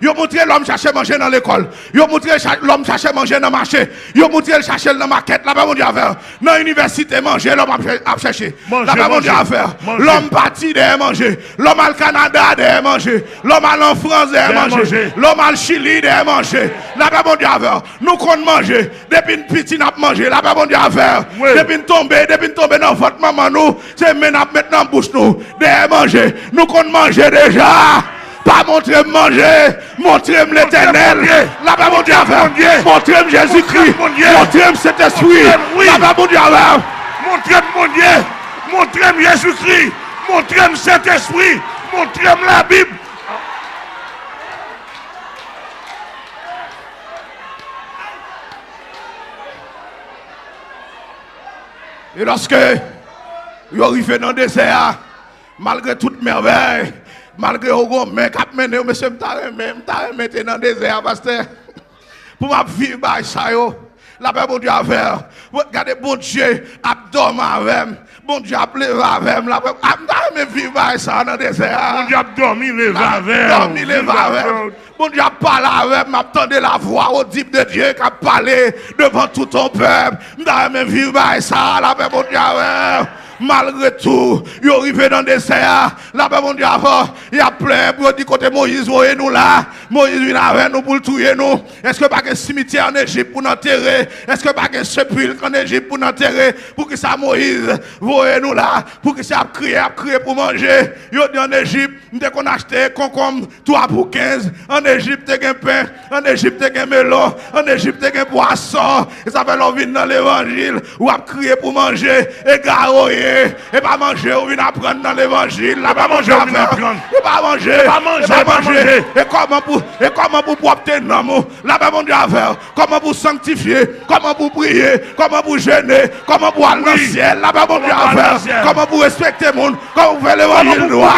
il a montré l'homme chercher manger dans l'école. Il a montré l'homme chercher manger dans le marché. Il a montré chercher dans la market. La paix mon Dieu dans l'université manger, l'homme a cherché. La paix mon Dieu l'homme parti derrière manger. L'homme al Canada derrière manger. L'homme al en France derrière manger. L'homme al Chili derrière manger. La paix mon Dieu nous qu'on manger. Depuis une petite n'a manger. La paix mon Dieu depuis tomber dans votre maman nous, c'est maintenant dans bouche nous derrière manger. Nous qu'on manger déjà. Pas montrer manger, montrer l'éternel. Là-bas, mon Dieu, montrer Jésus-Christ, montrer cet esprit. Là-bas, mon Dieu, montrez mon Dieu, montrez Jésus-Christ, montrez cet esprit, montrez la Bible. Et lorsque vous arrivez dans le désert, malgré toute merveille, malgré au mais cap mené monsieur m'ta dans désert pasteur pour m'a vivre ba ça yo la paix bon Dieu avec regardez bon Dieu abdomen avec bon Dieu a levé avec la paix m'ta vivre ba ça dans désert bon Dieu a dormi levé avec bon Dieu a parlé avec m'attendait la voix audible de Dieu qui a parlé devant tout ton peuple m'ta vivre ba ça la paix bon Dieu avec malgré tout, ils arrivent dans le désert. Là-bas, mon Dieu, il y a plein pour dire côté Moïse, voyez-nous là. Moïse vient avec nous pour le tuer nous. Est-ce que pas un cimetière en Égypte pour nous enterrer? Est-ce que pas un sépulcre en Égypte pour nous enterrer? Pour que ça, Moïse, voyez-nous là. Pour que ça crier pour manger. Yo dit en Égypte, dès qu'on a acheté concombre 3 pour 15. En Égypte, il y a un pain. En Égypte, il y a un melon. En Égypte, il y a un poisson. Et ça fait l'envie dans l'évangile. Ou à crier pour manger. Et garoyer. Et pas manger, ou vient apprendre dans l'évangile. Là, pas manger, ou vient apprendre. Et pas manger. Et pas manger. Et comment pour obtenir l'amour. Là-bas, mon Dieu, à faire. Comment pour sanctifier. Comment pour prier. Comment pour jeûner. Comment pour aller dans le ciel. Là-bas, mon Dieu, à faire. Comment pour respecter le monde. Comment pour faire l'évangile droit.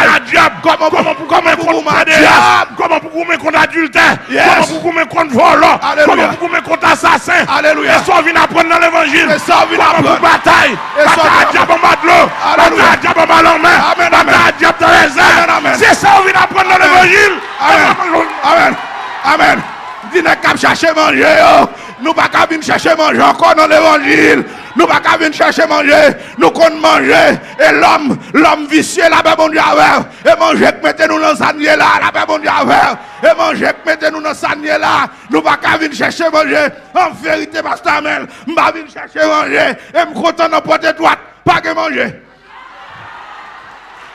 Comment pour diable. Comment pour combien contre adultère. Comment pour combien contre volant. Comment pour combien contre assassin. Alléluia. Et ça vient apprendre dans l'évangile. Et ça vient apprendre. Pour bataille. Bataille diable en bas de l'eau. Bataille diable en bas de main. Bataille diable dans les airs. C'est ça qu'on vient apprendre dans l'évangile. Amen. Amen. Dis nous qu'à chercher manger. Nous pas qu'à venir chercher manger encore dans l'évangile. Nous pas qu'à venir chercher manger. Nous comptons manger. Et l'homme vicieux là-bas, mon Dieu, et manger que mettez-nous dans sanier là, là-bas, mon Dieu, et manger que mettez-nous dans sanier là. Nous pas qu'à venir chercher manger. En vérité, Pasteur Amel, je pas venir chercher manger. Et me content dans porte droite, pas que manger.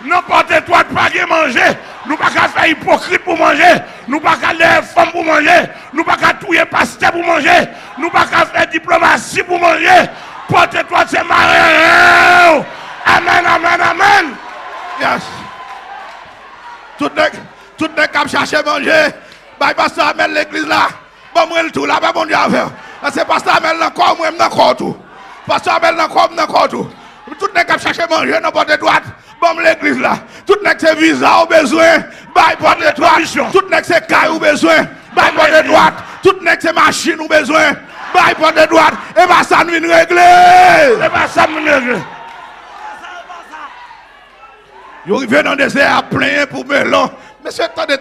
N'importe quoi pas de manger. Nous pas qu'à faire hypocrite pour manger. Nous pas qu'à les femmes pour manger. Nous pas qu'à tuer pasteur pour manger. Nous pas qu'à faire diplomatie pour manger. Porte-toi c'est marrant. Amen, amen, amen. Yes. Tout le monde qui cherche manger. Bah, Pasteur Amel l'église là. Bon, moi le tout là, bah, mon Dieu, à faire. C'est Pasteur Amel encore, moi, encore tout. Pasteur Amel encore tout. Tout le monde qui cherche manger, n'importe droite. Bon, l'église là, tout le monde c'est visa au besoin, bail porte de droite, tout le monde c'est caille au besoin, bail porte de droite, tout le monde c'est machine au besoin, bail porte de droite, et bah ça nous vient régler. Et bah ça nous vient régler. Vous arrivez dans le désert plein pour melon. Monsieur, attendez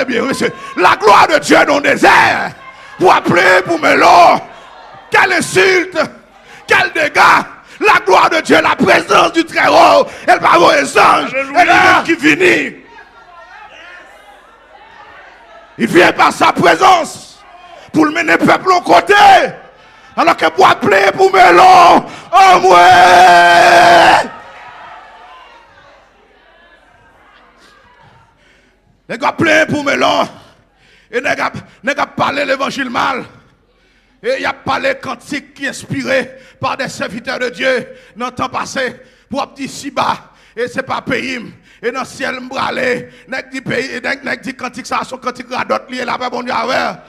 bien, monsieur. La gloire de Dieu dans le désert, pour appeler pour melon. Quelle insulte, quel dégât. La gloire de Dieu, la présence du Très-Haut, elle va voir les anges, elle est qui finit. Il vient par sa présence pour le mener le peuple au côté. Alors que pour appeler pour melon, oh moi. Les gars plein pour melon. Et les gars parlé l'évangile mal. Et il a parlé cantique qui est inspiré par des serviteurs de Dieu dans le temps passé pour dire si bas et c'est pas pays et dans le ciel m'bralé nèg dit pays nèg dit cantique ça son cantique radot lié là-bas bon Dieu avec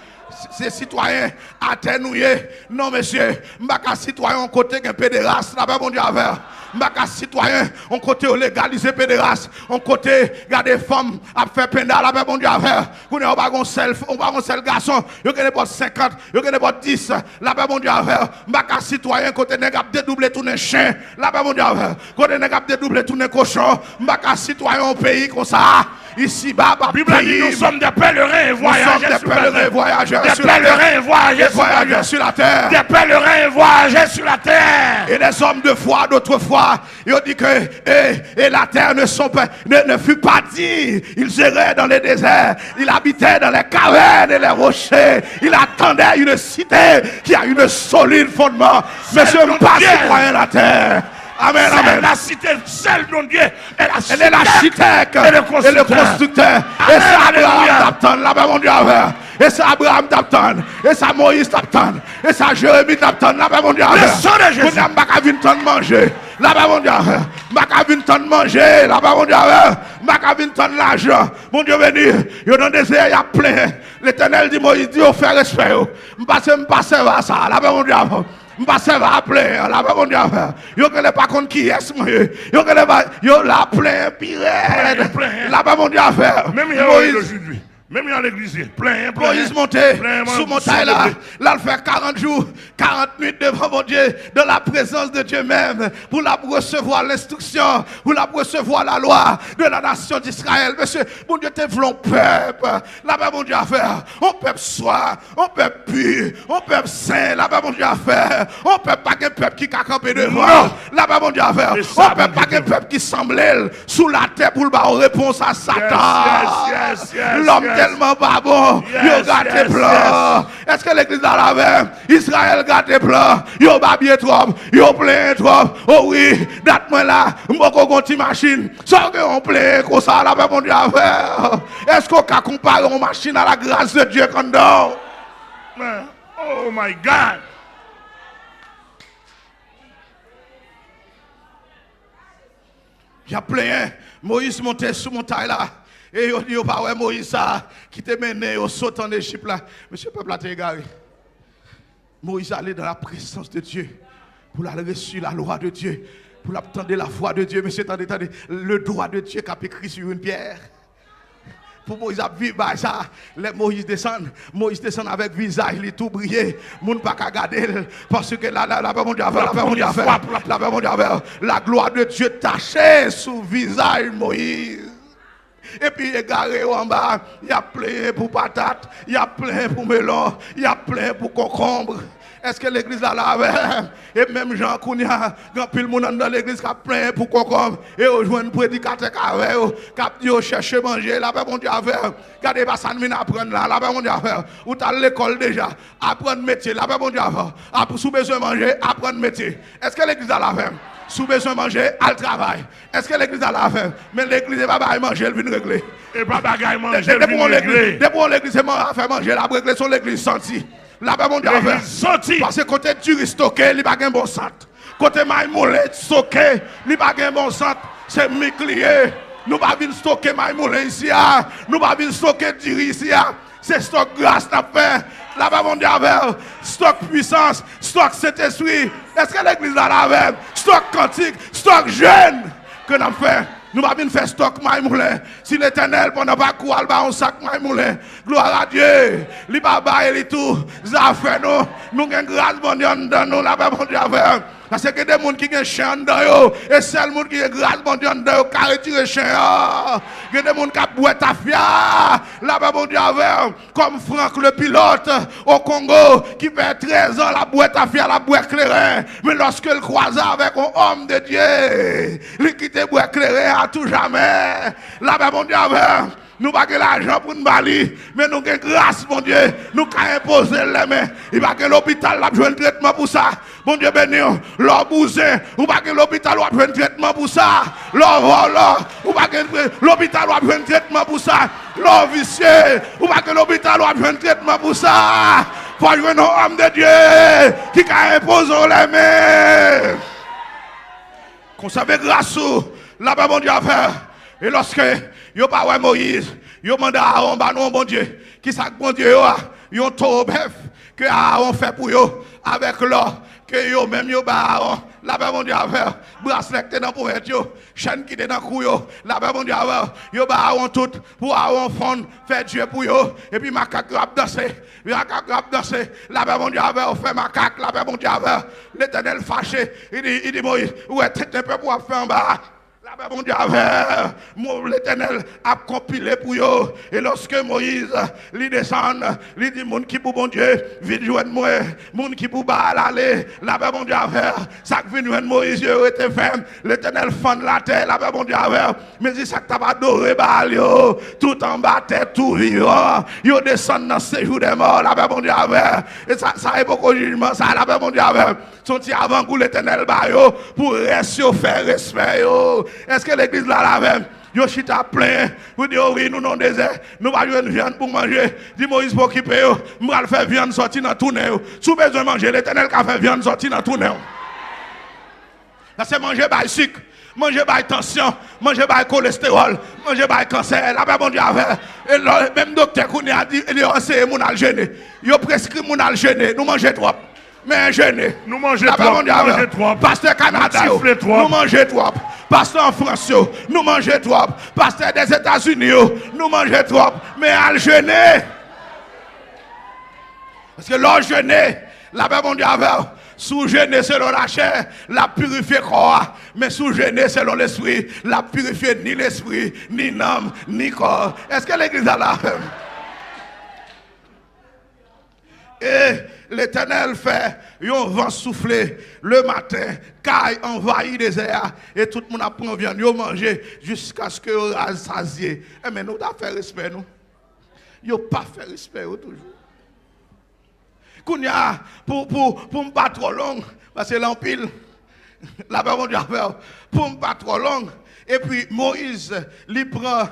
c'est citoyen atténué non monsieur m'pa citoyen on côté un pédéraste là-bas bon Dieu avec m'pa citoyen on côté légaliser pédéraste on côté garder femmes à faire pénal là-bas bon Dieu avec on pas un seul garçon yo connaît pas 50 yo connaît pas 10 là-bas bon Dieu avec m'pa citoyen côté nèg a dédoubler tourner chien là-bas bon Dieu avec côté nèg a dédoubler tourner cochon m'pa citoyen au pays comme ça ici bas la Bible dit nous sommes des pèlerins et voyageurs sur la terre. Des pèlerins et voyageurs sur la terre. Et des hommes de foi d'autrefois, ils ont dit que et la terre ne fut pas dit. Ils erraient dans les déserts, ils habitaient dans les cavernes et les rochers. Ils attendaient une cité qui a une solide fondement. Mais ce n'est pas citoyen la terre. Amen, amen. La cité, celle dont Dieu elle est l'architecte et le constructeur. Et c'est Abraham t'attend là-bas, mon Dieu. Et c'est Abraham t'attend. Et c'est Moïse t'attend. Et c'est Jérémie t'attend là-bas, mon Dieu. Le sang de Jésus. On n'a pas vu le temps de manger. Là-bas, mon Dieu. Pas vu le temps de manger. Là-bas, mon Dieu. Pas vu le temps de l'argent. Mon Dieu béni. Il y a dans le désert, il y a plein. L'Éternel dit, Moïse dit, on fait respect. Je passe à ça. Là-bas, mon Dieu. M'passe va appeler là-bas mon Dieu. Yo que pas contre qui est moi. Yo que pas yo la plein pire. Là-bas mon Dieu. Même aujourd'hui. Même dans l'église, plein. Moïse montait sous montagne là. Là, il fait 40 jours, 40 nuits devant mon Dieu, dans la présence de Dieu même, pour la recevoir l'instruction, pour la recevoir la loi de la nation d'Israël. Monsieur, mon Dieu, t'es v'lon peuple. Là-bas, mon Dieu, à faire. On peuple soit, on peuple pur, on peuple saint. Là-bas, mon Dieu, à faire. On peuple pas qu'un peuple qui a campé devant. Là-bas, mon Dieu, à faire. On peuple pas qu'un peuple qui semblait sous la terre pour le réponse à Satan. L'homme tellement pas bon, il gâté plan. Est-ce que l'église a la même? Israël gâté plan. Il a bien trop, il a plein trop. Oh oui, date-moi là, m'boko gonti machine. Sans que on plein comme ça, là, mon Dieu à faire. Est-ce qu'on peut comparer une machine à la grâce de Dieu quand on? Oh my God. Il y a plein. Moïse montait sous montagne là. Et il dit, pas ouais, Moïse ça, qui te mené au saut en Égypte là. Monsieur peuple a été égaré. Moïse allait dans la présence de Dieu pour aller reçu la loi de Dieu, pour attendre la foi de Dieu. Monsieur, attendez, le droit de Dieu qui a écrit sur une pierre. Pour Moïse à vivre ça, Moïse descend avec visage, il est tout brillé, moun pas qu'à garder parce que la gloire de Dieu tachée sous visage Moïse. Et puis égaré en bas, il y a plein pour patates, il y a plein pour melon, il y a plein pour concombre. Est-ce que l'église a la et même Jean Kounia, quand pile moun dans l'église qui a plein pour concombre et au joint prédicateur qui a dit chercher manger là-bas mon Dieu avec. Regardez pas ça nous apprendre là-bas mon Dieu avec. Ou t'as l'école déjà, apprendre métier là-bas mon Dieu avec. Sous besoin manger, apprendre métier. Est-ce que l'église a la même? Sous besoin manger, al travail. Est-ce que l'église a la faim? Mais l'église n'est pas à manger, elle vient régler. Et pas bagaille manger, elle vient régler. Depuis l'église, c'est à faire manger, la régler sur l'église sentie. Là-bas, mon Dieu, parce que côté dur stocké, il n'y a pas de bon sang. Côté maïmoulé stocké, il n'y a pas de bon sang. C'est mi-clié. Nous ne pouvons pas stocker maïmoulé ici. Nous ne pouvons pas stocker dur ici. C'est stock grâce à faire. Là-bas, mon Dieu, stock puissance, stock cet esprit. Est-ce que l'église a la même? Stock quantique, stock jeune. Que nous fait? Nous ne pouvons pas faire stock maïmoulin. Si l'éternel, pendant pas quoi, on sac maïmoulin. Gloire à Dieu. Li baba et tout. Ça fait nous. Nous avons grâce, mon Dieu, dans nous. Là-bas, mon Dieu, parce que des gens qui ont chien dans eux. Et c'est le monde qui a grâce, mon Dieu, dans eux. Car retirer chien. Il y a des gens qui ont boit ta fia. Là-bas, mon Dieu, comme Franck le pilote au Congo, qui fait 13 ans, la boîte à fia, la boîte clairin. Mais lorsque il croise avec un homme de Dieu, il quitte la boîte clairin à tout jamais. Là-bas, mon Dieu, nous n'avons pas l'argent pour nous balayer, mais nous avons grâce, mon Dieu. Nous avons imposé les mains. Il n'y a pas l'hôpital qui a besoin de traitement pour ça. Mon Dieu béni, l'or bousin, ou pas que l'hôpital a besoin de traitement pour ça. L'or volant, ou pas que l'hôpital a besoin de traitement pour ça. L'or vicieux, ou pas que l'hôpital a besoin de traitement pour ça. Pour jouer nos hommes de Dieu qui a imposé les mains. Qu'on savait grâce là-bas, mon Dieu, à faire. Et lorsque yo pas ouais Moïse, yo manda Aaron ba non bon Dieu, qui ça bon Dieu yo taureau bœuf que Aaron fait pour yo avec l'or que yo même yo ba Aaron là-bas mon Dieu faire bracelet qui dans pour yo, chaîne qui dans cou yo, là-bas mon Dieu yo ba Aaron tout pour Aaron fond faire Dieu pour yo et puis macaque rap danser, là-bas mon Dieu fait macaque là-bas mon Dieu l'Éternel fâché, il dit Moïse, ouais tête un peu pour faire en bas. Là-bas, mon Dieu, l'Éternel a compilé pour eux. Et lorsque Moïse, lui descend, lui dit, mon qui pour mon Dieu, vite joindre moi, mon qui pour aller. Là-bas, mon Dieu, ça qui vient joindre Moïse, il était ferme. L'Éternel fend la terre, là-bas, mon Dieu, mais il ça t'a pas adoré, tout en bas, terre, tout vivant. Il descend dans ce séjour des morts, là-bas, mon Dieu, et ça est beaucoup de jugement, ça, là-bas, mon Dieu, son petit avant-goût, l'Éternel, pour rester, faire respect, Est-ce que l'église là la même? Yo chita plein. Vous dites oui, nous non désert. Nous pas une viande pour manger. Dis Moïse pour occuper yo. M'ral faire viande sortir dans tout nez. Sous besoin manger l'Éternel qui a fait viande sortir dans tout nez. Là c'est manger by sucre, manger by tension, manger by cholestérol, manger by cancer. Là bon Dieu et même docteur qu'on a dit il enseigne mon al jeûner. Yo prescrit mon al jeûner. Nous manger trop. Mais jeûner. Nous manger trop. Pasteur Canada. Nous manger trop. Pasteur en France, nous mangeons trop. Pasteur des États-Unis, nous mangeons trop. Mais à le jeûner. Parce que l'on jeûner, la Bible dit avec. Sous jeûner selon la chair, la purifier corps. Mais sous jeûner selon l'esprit, la purifier ni l'esprit, ni l'âme, ni corps. Est-ce que l'église a la même? Et l'Éternel fait un vent souffler le matin, caille envahit les airs, et tout le monde apprend viande, yo manger jusqu'à ce que vous rassasiez. Mais nous avons fait respect, nous. Yo pas fait respect toujours. Kounya, pour me pas trop long, parce que l'empile, la Bible dit pour me pas trop long. Et puis Moïse, il prend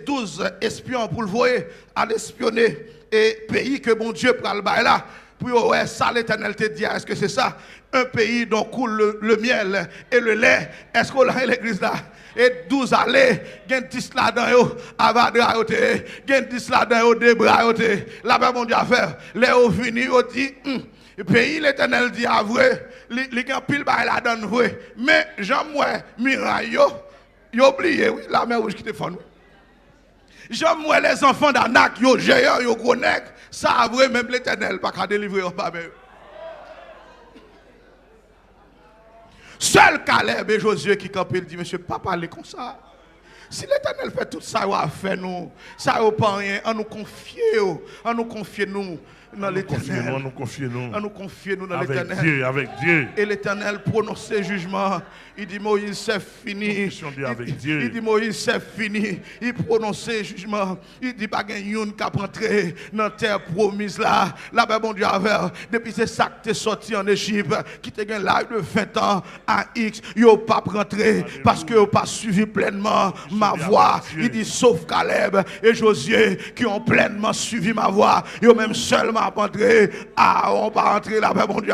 12 espions pour le voir à l'espionner et pays que mon Dieu prend le bail là. Puis ouais, ça l'Éternel te dit, est-ce que c'est ça? Un pays dont coule le miel et le lait. Est-ce qu'on a l'église là? Et 12 allées, gen 10 là-dedans, avadra yote, gen 10 là-dedans, debra yote. La Bible dit à faire, les au fini, yo dit, pays l'Éternel dit à vrai, li gen pile ba la donne vrai. Mais Jean-Moué, miraille yo oublié, oui, la mer rouge qui te font nous. Jean-Moué, les enfants d'Anak, yo géant, yo gros nègre, ça a vrai, même l'Éternel pas qu'à délivrer au pas. Seul Caleb et Josué qui campaient, dit, monsieur, pas parler comme ça. Si l'Éternel fait tout ça, il va faire nous. Ça va pas rien. On nous confie, nous dans l'Éternel. On nous confie nous dans l'Éternel. Avec Dieu. Et l'Éternel prononce jugement. Il dit Moïse, c'est fini. Il dit Moïse, c'est fini. Il prononce jugement. Il dit pas qu'il y a un qui a rentré dans la terre promise là. La Bible dit depuis c'est ça que tu es sorti en Égypte, qui te gagne l'âge de 20 ans à X, il n'a pas rentré parce que n'a pas suivi pleinement ma voix. Il dit sauf Caleb et Josué qui ont pleinement suivi ma voix. Ils ont même seulement rentré. Ah, on pas rentré. La Bible dit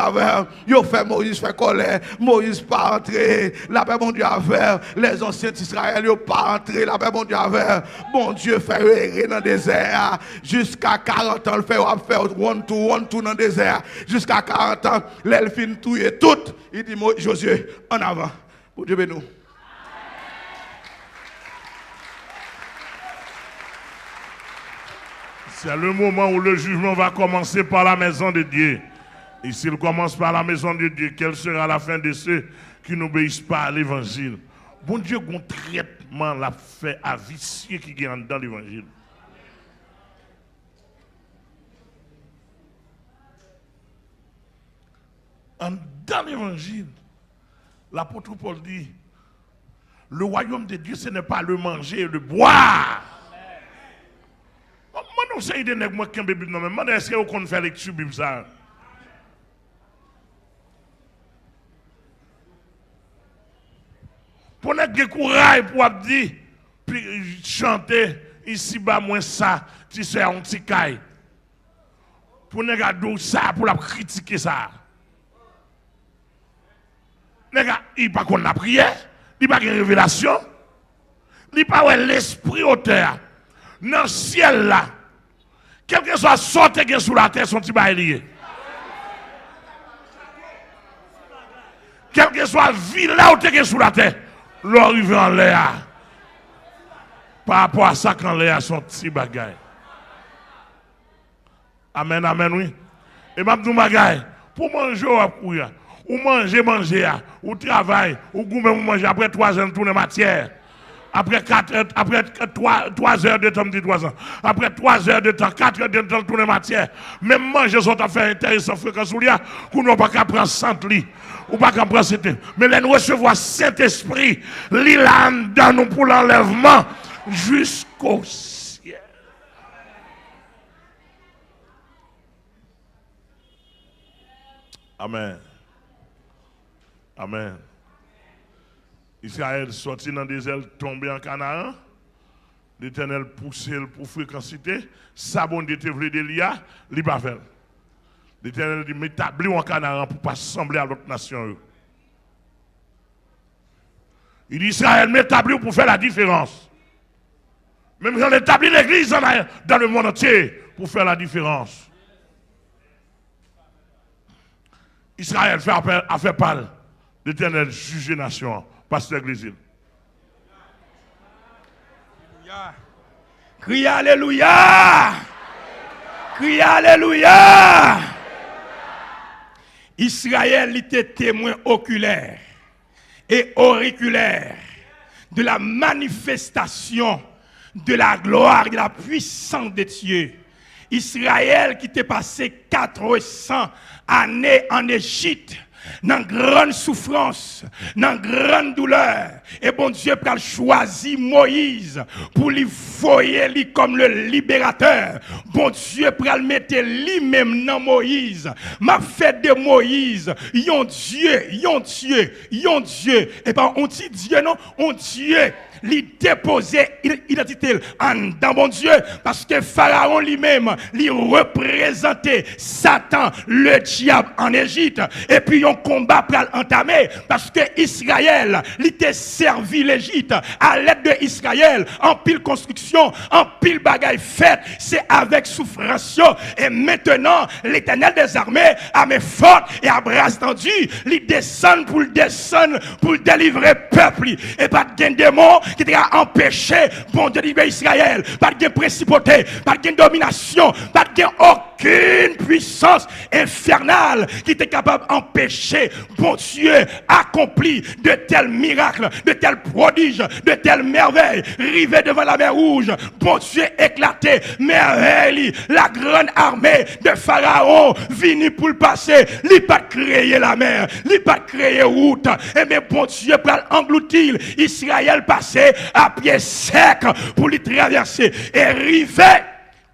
ils ont fait Moïse fait colère. Moïse pas rentré. La Bible dit les anciens d'Israël n'ont pas rentré. La Bible dit bon Dieu fait errer dans le désert jusqu'à 40 ans. Le fait one two dans le désert jusqu'à 40 ans. L'elfine tout et tout. Il dit Josué en avant. Pour Dieu bénisse nous. C'est le moment où le jugement va commencer par la maison de Dieu. Et s'il commence par la maison de Dieu, quelle sera la fin de ceux qui n'obéissent pas à l'évangile? Bon Dieu, un traitement l'a fait à vicieux qui est dans l'évangile. Dans l'évangile, l'apôtre Paul dit, le royaume de Dieu, ce n'est pas le manger et le boire. Moi, non, c'est des nègres qui ont Bible, non, mais moi, est-ce qu'on fait lecture Bible ça? Pour notre courage, pour dire, puis chanter, ici, bas, moins ça, tu sais, un petit caille. Pour nous garder ça, pour la critiquer ça. Il n'y a pas qu'on a prié, il n'y a pas de révélation, il n'y a pas l'esprit auteur. Dans le ciel là, quel que soit sorti qui est sous la terre, son petit bail lié. Quel que soit ville là où tu es sous la terre, l'arrivée en l'air. Par rapport à ça, quand l'air son petit bagaille. Amen, amen, oui. Et ma petit bagaille, pour manger ou manger, ou travailler, ou manger après 3 ans de tourner matière. Après 3 heures de temps, 3 ans. Après 3 heures de temps, 4 heures de temps, tourner matière. Même manger sont affaires intéressantes, fréquence ou liya, qu'on n'a pas qu'à prendre 100 lits, ou pas qu'à prendre 7. Mais là, nous recevons Saint-Esprit, l'île dans nous pour l'enlèvement jusqu'au ciel. Amen. Amen. Israël sorti dans le désert, tombé en Canaan. L'Éternel poussé pour fréquencité. Ça, bon Dieu te voulait d'Elia, il n'a pas fait. L'Éternel dit, m'établis en Canaan pour ne pas sembler à l'autre nation. Il dit, Israël, m'établis pour faire la différence. Même si on établit l'église dans le monde entier pour faire la différence. Israël fait appel à faire parler. L'Éternel juge les nations. Pasteur Glésil. Crie Alléluia. Crie Alléluia. Israël était témoin oculaire et auriculaire de la manifestation de la gloire, de la puissance de Dieu. Israël qui était passé 400 années en Égypte, dans grande souffrance, dans grande douleur. Et bon Dieu a choisi Moïse pour lui foyer lui comme le libérateur. Bon Dieu a mettre lui-même dans Moïse. M'a fait de Moïse, yon Dieu. Et pas on dit Dieu non, on Dieu. Lui déposer identité dans mon Dieu parce que Pharaon lui-même lui représentait Satan, le diable en Égypte. Et puis un combat pour entamer parce que Israël lui était servi l'Égypte à l'aide de Israël en pile construction, en pile bagaille faite, c'est avec souffrance. Et maintenant l'Éternel des armées à main forte et à bras tendus, il descend pour délivrer peuple et pas de démon qui t'a empêché bon Dieu de libérer Israël, pas de principauté, pas de domination, pas de aucune puissance infernale qui était capable d'empêcher bon Dieu accompli de tels miracles, de tels prodiges, de telles merveilles, rivé devant la mer Rouge, bon Dieu éclaté, merveille, la grande armée de Pharaon vini pour le passer, il pas créer la mer, il pas créer route, et mais bon Dieu pour engloutir Israël passé à pied sec pour lui traverser et rivé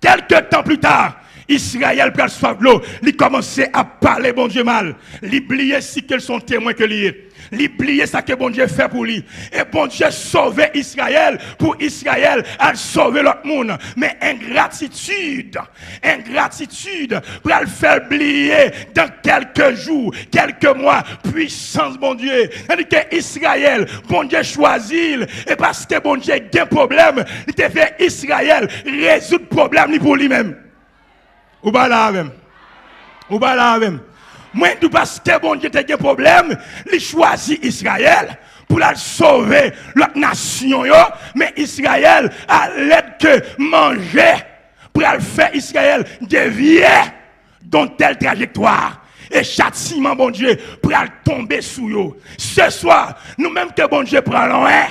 quelques temps plus tard. Israël pral soif de l'eau, il commençait à parler bon Dieu mal, il oubliait si qu'ils sont témoins que lui. Il oubliait ça que bon Dieu fait pour lui. Et bon Dieu sauvait Israël pour Israël à sauver l'autre monde. Mais ingratitude pour le faire oublier dans quelques jours, quelques mois, puissance bon Dieu. C'est-à-dire que Israël, bon Dieu choisit, et parce que bon Dieu a un problème, il te fait Israël résoudre le problème pour lui-même. Ou pas là même. Moi, tout parce que bon Dieu a un problème, il choisit Israël pour la sauver l'autre nation. Mais Israël a l'aide que manger pour faire Israël dévier dans telle trajectoire. Et châtiment, bon Dieu, pour tomber sous eux. Ce soir, nous-mêmes que bon Dieu prend loin,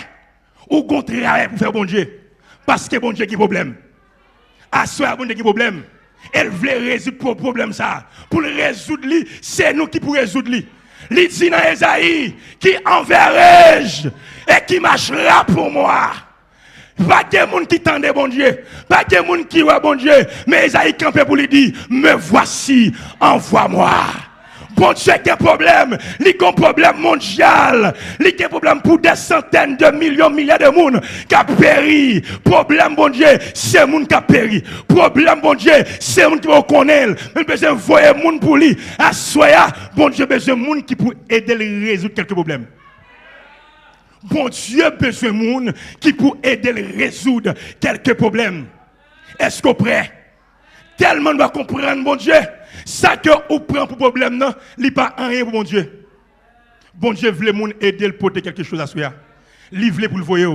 ou contraire pour faire bon Dieu. Parce que bon Dieu qui problème. À ce bon Dieu qui problème. Elle voulait résoudre le problème ça. Pour le résoudre, c'est nous qui pour résoudre. Il dit dans Esaïe, qui enverrai-je et qui marchera pour moi. Pas de monde qui tendait bon Dieu, pas de monde qui voit bon Dieu, mais Esaïe campait pour lui dire, me voici, envoie-moi. Bon Dieu qui a un problème, il a un problème mondial, il a un problème pour des centaines de millions, milliards de monde qui a péri. Problème bon Dieu, c'est monde qui a péri. Problème bon Dieu, c'est monde qui va connaître. Il besoin de voir monde pour lui. À soya, bon Dieu besoin de monde qui pour aider à résoudre quelques problèmes. Bon Dieu besoin de monde qui pour aider à résoudre quelques problèmes. Est-ce qu'on est prêt? Tellement doit comprendre bon Dieu. Ça que vous prenez pour problème, non, il n'y a pas rien pour mon Dieu. Bon Dieu voulait aider à porter quelque chose à soi. Il voulait pour le voyer.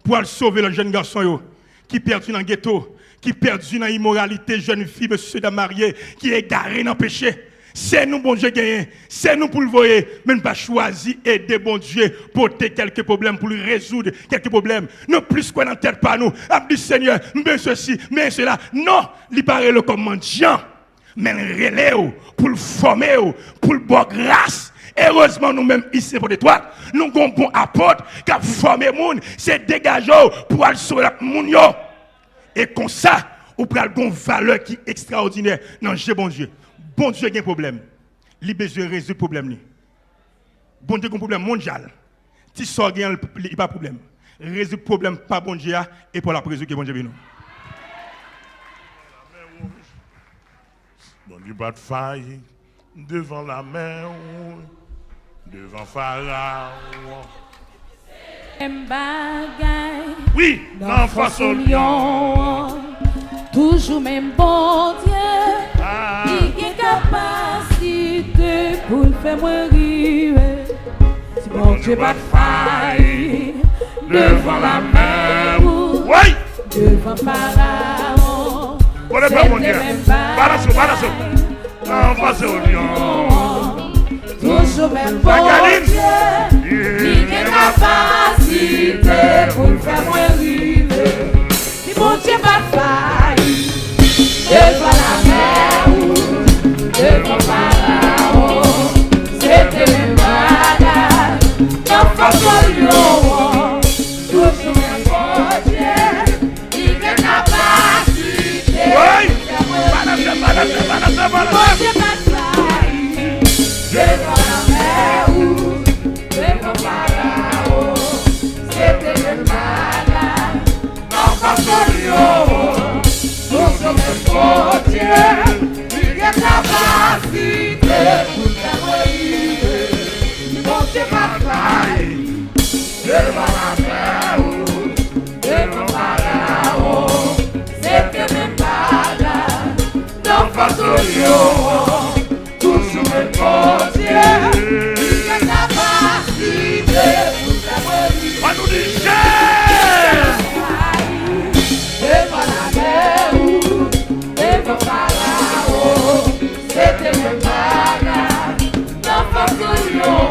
Pour sauver le jeune garçon qui est perdu dans le ghetto, qui est perdu dans l'immoralité, jeune fille, monsieur de marié, qui est égaré dans le péché. C'est nous, bon Dieu, gagné. C'est nous pour le voyer. Mais nous pas choisi aider, bon Dieu, porter quelques problèmes, pour lui résoudre quelques problèmes. Non plus qu'on n'entend pas nous. A dit Seigneur, mais ceci, mais cela. Non, il paraît le commandant. Mais le relais pour le former, pour le boire grâce. Heureusement, nous-mêmes, ici, pour toi, nous avons un bon apôtre qui a formé le monde. C'est dégager pour aller sur le monde. Et comme ça, vous prenez une valeur qui est extraordinaire. Non, j'ai bon Dieu. Bon Dieu a un problème. Il a besoin de résoudre le problème. Bon Dieu a un problème mondial. Si ça il n'y a pas de problème. Résoudre le problème par bon Dieu et pour la résoudre que bon Dieu veut nous. Bon Dieu pas de faille devant la mer, devant Pharaon. Oui, dans façon lion. Toujours même bon Dieu. Il a capacité pour le faire mourir. Si bon Dieu pas de faille devant la mer. Oui. devant Pharaon. On n'est pas mon Dieu. Balance. Non, face au lion. Toujours même bon Dieu, il est capacité pour le faire moins river. Si mon Dieu pas failli, devant la mer, devant Pharaon, c'était même malade, dans face au lion. Toujours même bon Dieu, il est capacité pour le faire moins river. Mon Dieu pas failli, devant la mer, devant Pharaon, c'était le malade, dans face au lion. Nous sommes bon Dieu, il est capacité pour faire briller. Mon Dieu m'a failli, devant la mer, devant Pharaon, c'était le malade, dans face au lion. Toujours le bon Dieu, il est capacité pour faire briller. On nous dit Devant la mer, devant Pharaon, c'était le malade, dans face au lion.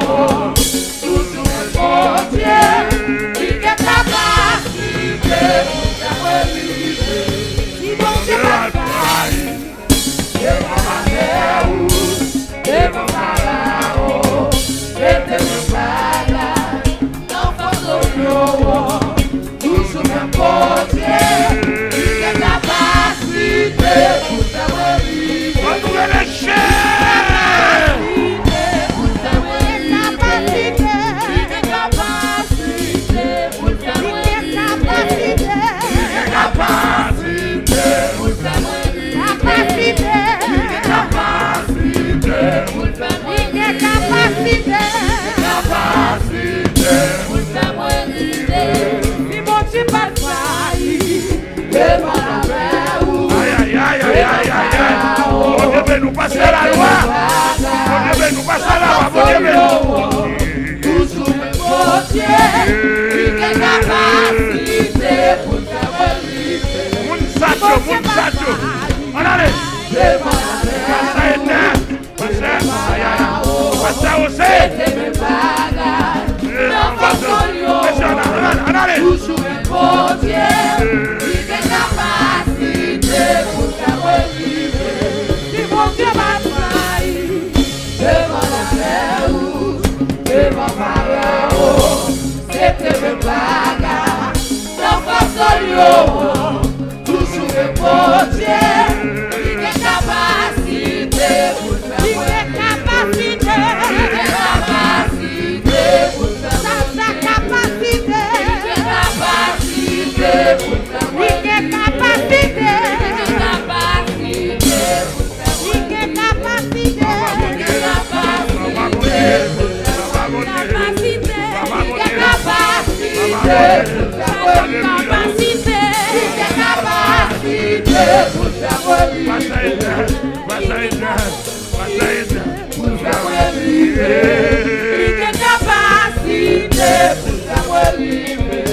Toujours le bon Dieu, il est capacité pour faire briller. Si mon Dieu m'a failli, devant la mer, devant Pharaon, c'était le malade, dans face au lion. Toujours le bon Dieu, il est capacité pour faire briller. on nous les chaînes. Pour faire briller. Il est capacité pour faire briller. Il est capacité pour faire briller. Il est capacité pour faire briller. Il est capacité pour faire briller. Si mon Dieu pas failli, devant la mer, Aïe. On devait nous passer la loi. On devait nous passer la loi. On devait. toujours le bon Dieu, il est capacité pour faire briller. Moun sacho. On allait. Devant la mer, Passez aussi. c'était mes bagages, dans face au lion. On allait. Toujours le bon Dieu, il est capacité pour faire briller. Si mon Dieu m'a failli, devant la mer, devant Pharaon, c'était mes bagages, dans face au lion. Toujours le bon Dieu, il est capacité pour faire briller. Il est capacité pour faire briller. Capacité pour faire briller. Il est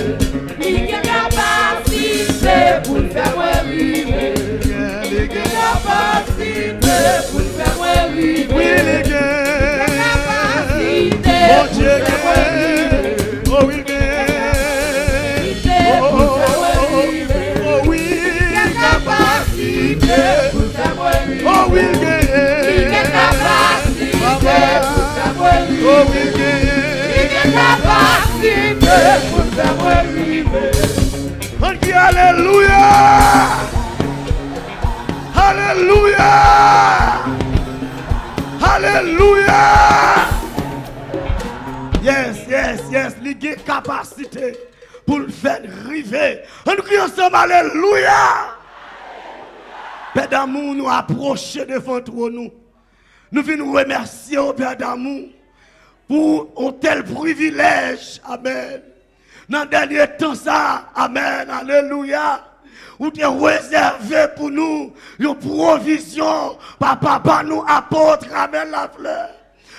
capacité pour faire briller. Il est capacité pour faire On dit Alléluia. Alléluia. Alléluia. Yes, il y a capacité pour le faire river. On crie ensemble Alléluia. Père d'amour, nous approcher devant toi nous. Nous venons remercier au Père d'amour pour un tel privilège. Amen. Dans le dernier temps, ça, amen, alléluia. Ou tu réservé pour nous une provision. Papa, nous apôtre, amen, la fleur.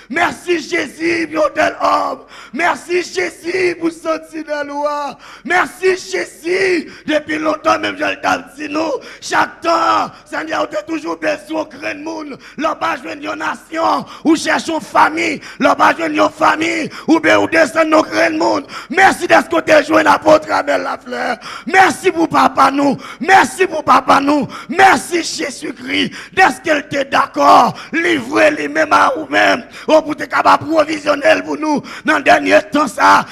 Merci Jésus pour tel homme. Merci Jésus pour sortir de la loi. Merci Jésus. Depuis longtemps, même je le dis nous. Chaque temps, Seigneur, tu as toujours besoin de craindre le monde. L'on pas jouer une nation. Ou cherchons famille. L'on pas jouer une famille. Ou bien ou descendre nos craindre le monde. Merci d'être que tu as joué l'apôtre Abel Lafleur. Merci pour papa nous. Merci pour papa nous. Merci Jésus-Christ. D'être qu'elle était d'accord. Livrez lui-même à vous-même. Pour être capable de provisionner pour nous dans le dernier temps ça,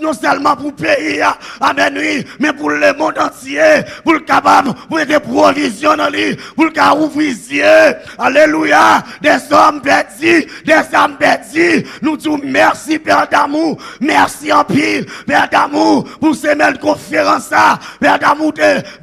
non seulement pour le pays, amen oui, mais pour le monde entier, pour le capable, pour être provisionner, pour le capable ouvrir les yeux, alléluia, des hommes perdus, des âmes perdues, nous disons merci Père d'amour, merci en pile, Père d'amour, pour ces mêmes conférences, Père d'amour,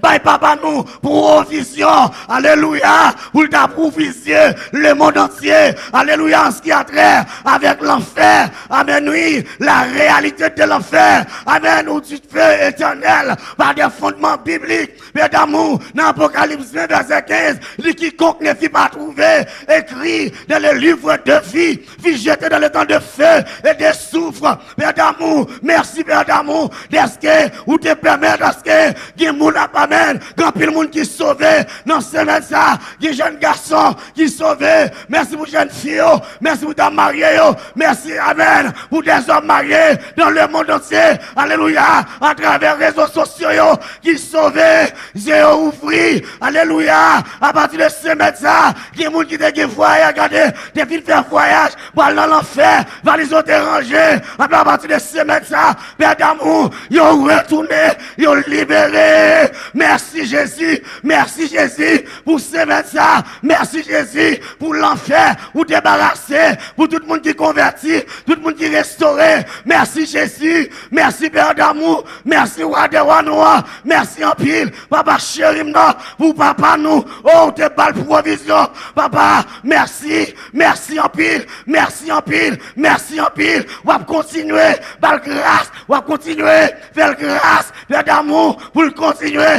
bye papa nous, provision, alléluia, pour t'approvisionner le monde entier, alléluia, en ce qui a trait avec l'enfer, amen oui, la réalité de l'enfer, amen, où tu te fais éternel, par des fondements bibliques, Père d'amour, dans Apocalypse 20, verset 15, dit quiconque ne fit pas trouver, écrit dans le livre de vie, fit jeter dans le temps de feu et de soufre, Père d'amour, merci Père d'amour, d'est-ce que, ou te permet, d'est-ce que, qui moun a pas même, quand pile monde qui sauvé, dans ce semaine ça, qui jeune garçon qui sauvé, merci pour jeune fille, merci pour ta mariée, merci, amen, pour des hommes mariés dans le monde entier, alléluia, à travers les réseaux sociaux, qui sauvent, j'ai ouvert, alléluia, à partir de ce médecin, qui est monde qui te voyage, regardez, des filles faire voyage, pour aller dans l'enfer, va les autres déranger, à partir de ce médecin, Père d'amour, ils ont retourné, ils ont libéré, merci Jésus, pour ce médecin, merci Jésus, pour l'enfer, pour débarrasser, pour tout le monde qui convertit, tout le monde qui restauré. Merci Jésus, merci Père d'amour, merci Roi de Roi Noir, merci en pile, Papa chéri pour papa nous, oh t'es pas le provision, Papa, merci en pile, merci en pile, on va continuer, par grâce, on va continuer, faire grâce, Père d'amour, pour le continuer,